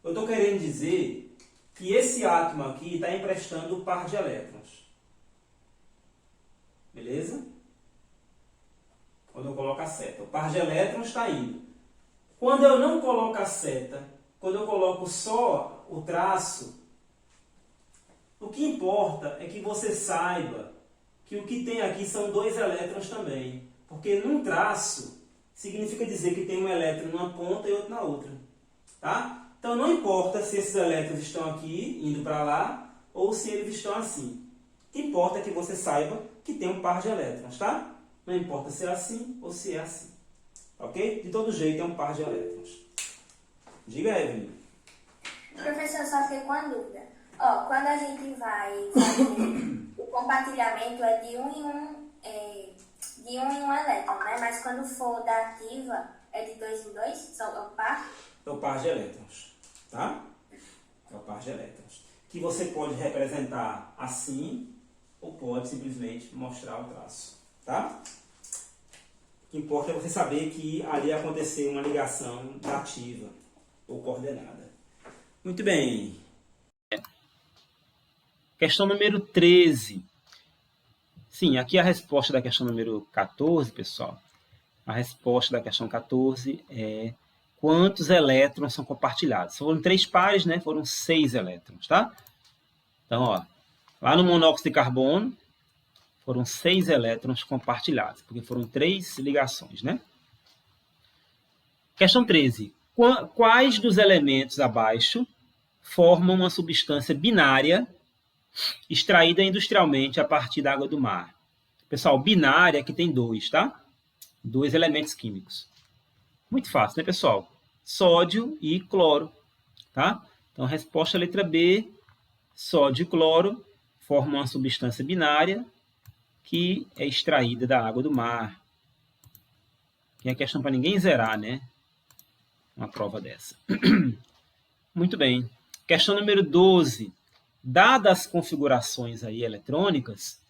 eu estou querendo dizer que esse átomo aqui está emprestando o par de elétrons. Beleza? Quando eu coloco a seta, o par de elétrons está indo. Quando eu não coloco a seta, quando eu coloco só o traço, o que importa é que você saiba que o que tem aqui são 2 elétrons também. Porque num traço, significa dizer que tem um elétron numa ponta e outro na outra. Tá? Então não importa se esses elétrons estão aqui, indo para lá, ou se eles estão assim. O que importa é que você saiba que tem um par de elétrons, tá? Não importa se é assim ou se é assim. Ok? De todo jeito é um par de elétrons. Diga, Evelyn. Professor, só fiquei com a dúvida. Ó, quando a gente vai fazer o compartilhamento é de um em um elétron, né? Mas quando for da ativa é de 2 em 2, só é o par? É o par de elétrons, tá? É o par de elétrons. Que você pode representar assim ou pode simplesmente mostrar o traço, tá? O que importa é você saber que ali aconteceu uma ligação dativa ou coordenada. Muito bem. Questão número 13. Sim, aqui a resposta da questão número 14, pessoal. A resposta da questão 14 é quantos elétrons são compartilhados. Foram 3 pares, né? Foram 6 elétrons, tá? Então, ó, lá no monóxido de carbono, foram 6 elétrons compartilhados, porque foram 3 ligações, né? Questão 13. Quais dos elementos abaixo formam uma substância binária extraída industrialmente a partir da água do mar? Pessoal, binária que tem 2, tá? 2 elementos químicos. Muito fácil, né, pessoal? Sódio e cloro, tá? Então, a resposta é a letra B. Sódio e cloro formam uma substância binária que é extraída da água do mar. E é questão para ninguém zerar, né? Uma prova dessa. Muito bem. Questão número 12. Dadas as configurações aí eletrônicas,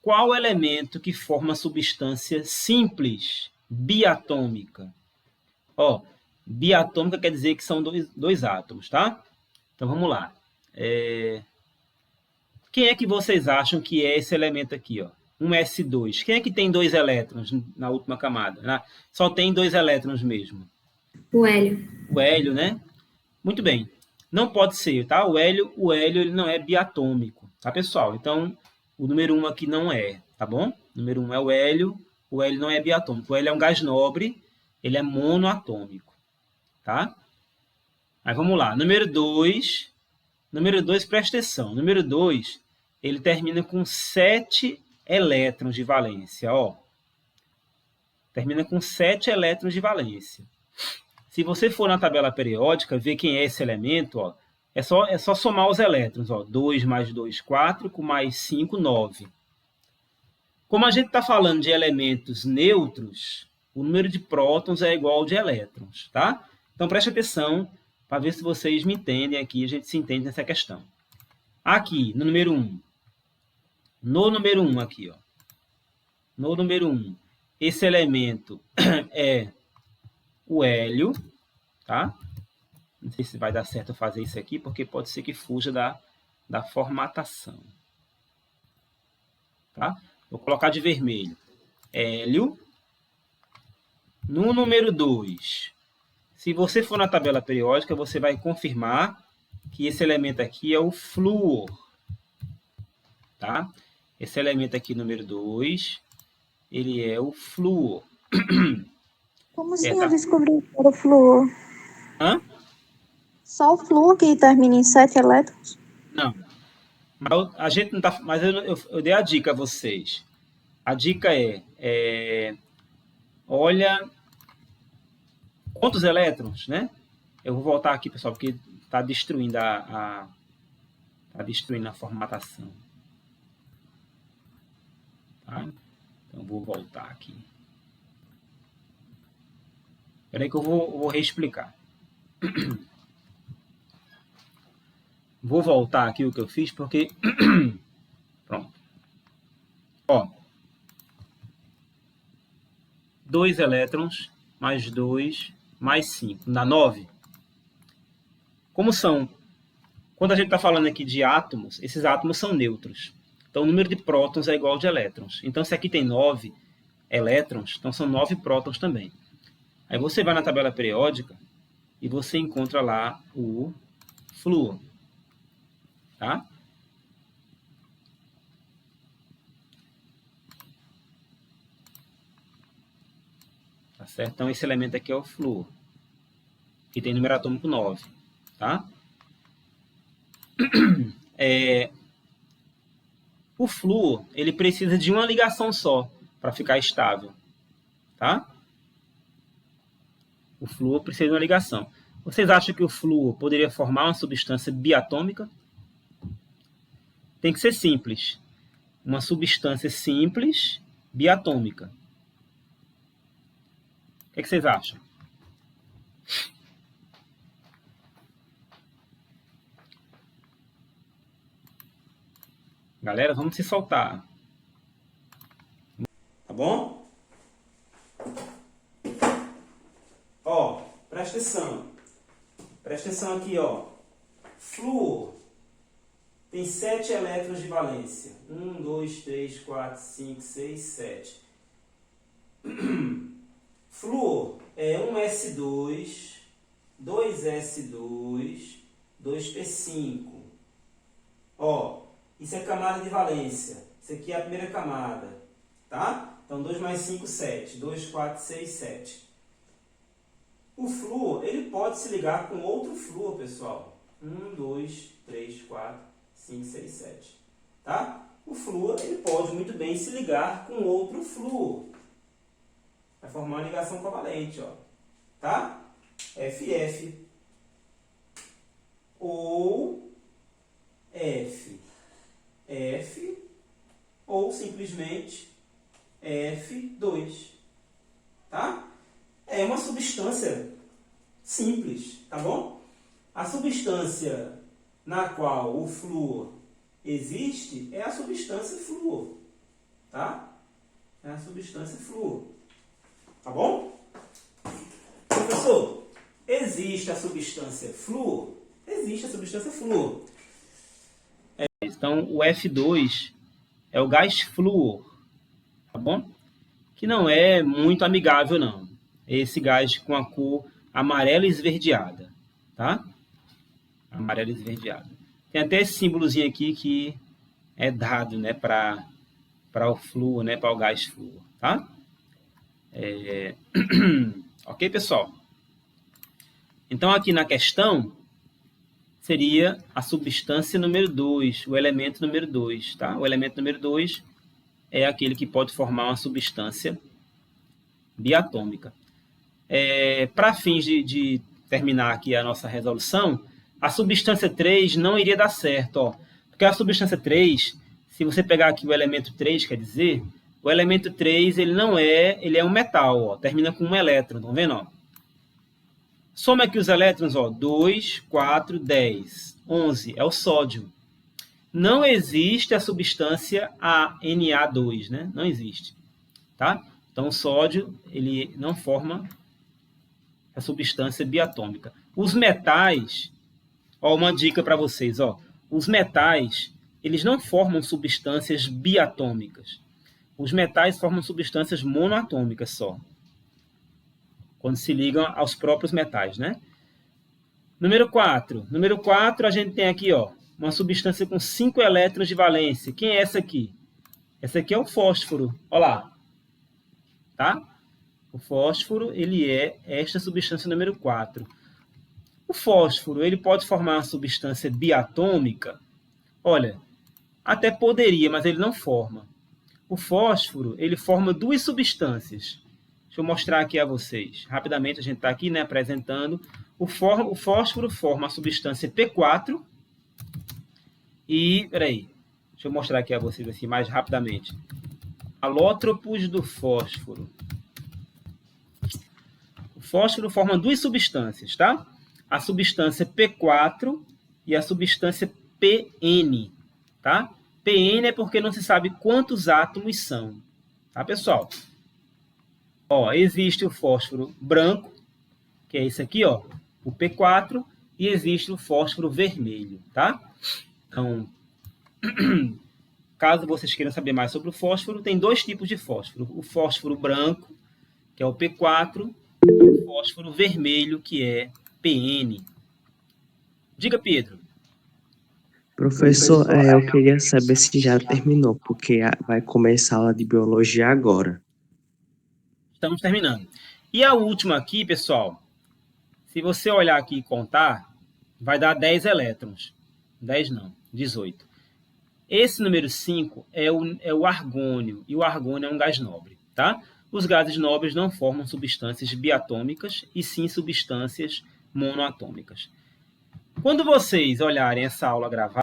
qual elemento que forma substância simples, biatômica? Ó, biatômica quer dizer que são dois átomos, tá? Então, vamos lá. Quem é que vocês acham que é esse elemento aqui, ó? Um S2. Quem é que tem 2 elétrons na última camada? Só tem 2 elétrons mesmo. O hélio. O hélio, né? Muito bem. Não pode ser, tá? O hélio ele não é biatômico, tá, pessoal? Então, o número 1 aqui não é, tá bom? O número 1 é o hélio não é biatômico. O hélio é um gás nobre, ele é monoatômico, tá? Aí, vamos lá. Número 2, presta atenção. Número 2, ele termina com 7 elétrons de valência, ó. Termina com 7 elétrons de valência. Se você for na tabela periódica, ver quem é esse elemento, ó, é só somar os elétrons. Ó, 2 mais 2, 4, com mais 5, 9. Como a gente está falando de elementos neutros, o número de prótons é igual ao de elétrons, tá? Então, preste atenção para ver se vocês me entendem aqui, a gente se entende nessa questão. Aqui, no número 1. No número 1 aqui, ó. No número 1, esse elemento é o hélio, tá? Não sei se vai dar certo fazer isso aqui, porque pode ser que fuja da formatação. Tá? Vou colocar de vermelho. Hélio. No número 2, se você for na tabela periódica, você vai confirmar que esse elemento aqui é o flúor. tá? Esse elemento aqui, número 2, ele é o flúor. Como assim tá. eu descobri que era o flúor? Hã? Só o flúor que termina em 7 elétrons? Não. Mas a gente não tá. Mas eu dei a dica a vocês. A dica olha quantos elétrons, né? Eu vou voltar aqui, pessoal, porque está destruindo tá destruindo a formatação. Tá? Então, vou voltar aqui. Espera aí que eu vou reexplicar. Vou voltar aqui o que eu fiz, porque... Pronto. Ó. 2 elétrons, mais 2, mais 5. Dá 9. Como são... Quando a gente está falando aqui de átomos, esses átomos são neutros. Então, o número de prótons é igual ao de elétrons. Então, se aqui tem 9 elétrons, então são 9 prótons também. Aí você vai na tabela periódica e você encontra lá o flúor. Tá? Tá certo? Então, esse elemento aqui é o flúor, que tem número atômico 9. Tá? O flúor, ele precisa de uma ligação só para ficar estável. Tá? O flúor precisa de uma ligação. Vocês acham que o flúor poderia formar uma substância biatômica? Tem que ser simples. Uma substância simples, biatômica. O que vocês acham? Galera, vamos se soltar. Tá bom? Ó, presta atenção. Presta atenção aqui, ó. Flúor tem 7 elétrons de valência. 1, 2, 3, 4, 5, 6, 7. Flúor é 1s2, 2s2, 2p5. Ó, isso é camada de valência. Isso aqui é a primeira camada. Tá? Então, 2 mais 5, 7. 2, 4, 6, 7. O flúor, ele pode se ligar com outro flúor, pessoal. 1, 2, 3, 4, 5, 6, 7. Tá? O flúor, ele pode muito bem se ligar com outro flúor. Vai formar uma ligação covalente, ó. Tá? FF. Ou F. F. Ou simplesmente F2. Tá? É uma substância simples, tá bom? A substância na qual o flúor existe é a substância flúor, tá? É a substância flúor, tá bom? Professor, existe a substância flúor? Existe a substância flúor. Então, o F2 é o gás flúor, tá bom? Que não é muito amigável, não. Esse gás com a cor amarela esverdeada, tá? Amarela esverdeada. Tem até esse símbolozinho aqui que é dado, né, para o flúor, né, para o gás flúor, tá? Ok, pessoal? Então, aqui na questão, seria a substância número 2, o elemento número 2, tá? O elemento número 2 é aquele que pode formar uma substância biatômica. Para fins de terminar aqui a nossa resolução, a substância 3 não iria dar certo, ó, porque a substância 3, se você pegar aqui o elemento 3, quer dizer, o elemento 3 ele é um metal, ó, termina com um elétron, estão vendo? Ó? Soma aqui os elétrons, ó, 2, 4, 10, 11, é o sódio. Não existe a substância Na2, né? Não existe, tá? Então, o sódio, ele não forma a substância biatômica. Os metais, ó, uma dica para vocês, ó, os metais, eles não formam substâncias biatômicas. Os metais formam substâncias monoatômicas só, quando se ligam aos próprios metais, né? Número 4. Número 4, a gente tem aqui, ó, uma substância com 5 elétrons de valência. Quem é essa aqui? Essa aqui é o fósforo. Olha lá. Tá? O fósforo, ele é esta substância número 4. O fósforo, ele pode formar uma substância biatômica? Olha, até poderia, mas ele não forma. O fósforo, ele forma 2 substâncias. Deixa eu mostrar aqui a vocês. Rapidamente, a gente está aqui, né, apresentando. O fósforo forma a substância P4 e, peraí, deixa eu mostrar aqui a vocês assim, mais rapidamente. Alótropos do fósforo. O fósforo forma 2 substâncias, tá? A substância P4 e a substância PN, tá? PN é porque não se sabe quantos átomos são, tá, pessoal? Ó, existe o fósforo branco, que é esse aqui, ó, o P4, e existe o fósforo vermelho, tá? Então, caso vocês queiram saber mais sobre o fósforo, tem 2 tipos de fósforo. O fósforo branco, que é o P4, e o fósforo vermelho, que é PN. Diga, Pedro. Professor, eu queria saber se já terminou, porque vai começar a aula de biologia agora. Estamos terminando. E a última aqui, pessoal, se você olhar aqui e contar, vai dar 10 elétrons. 10 não, 18. Esse número 5 é o argônio, e o argônio é um gás nobre, tá? Os gases nobres não formam substâncias biatômicas, e sim substâncias monoatômicas. Quando vocês olharem essa aula gravada,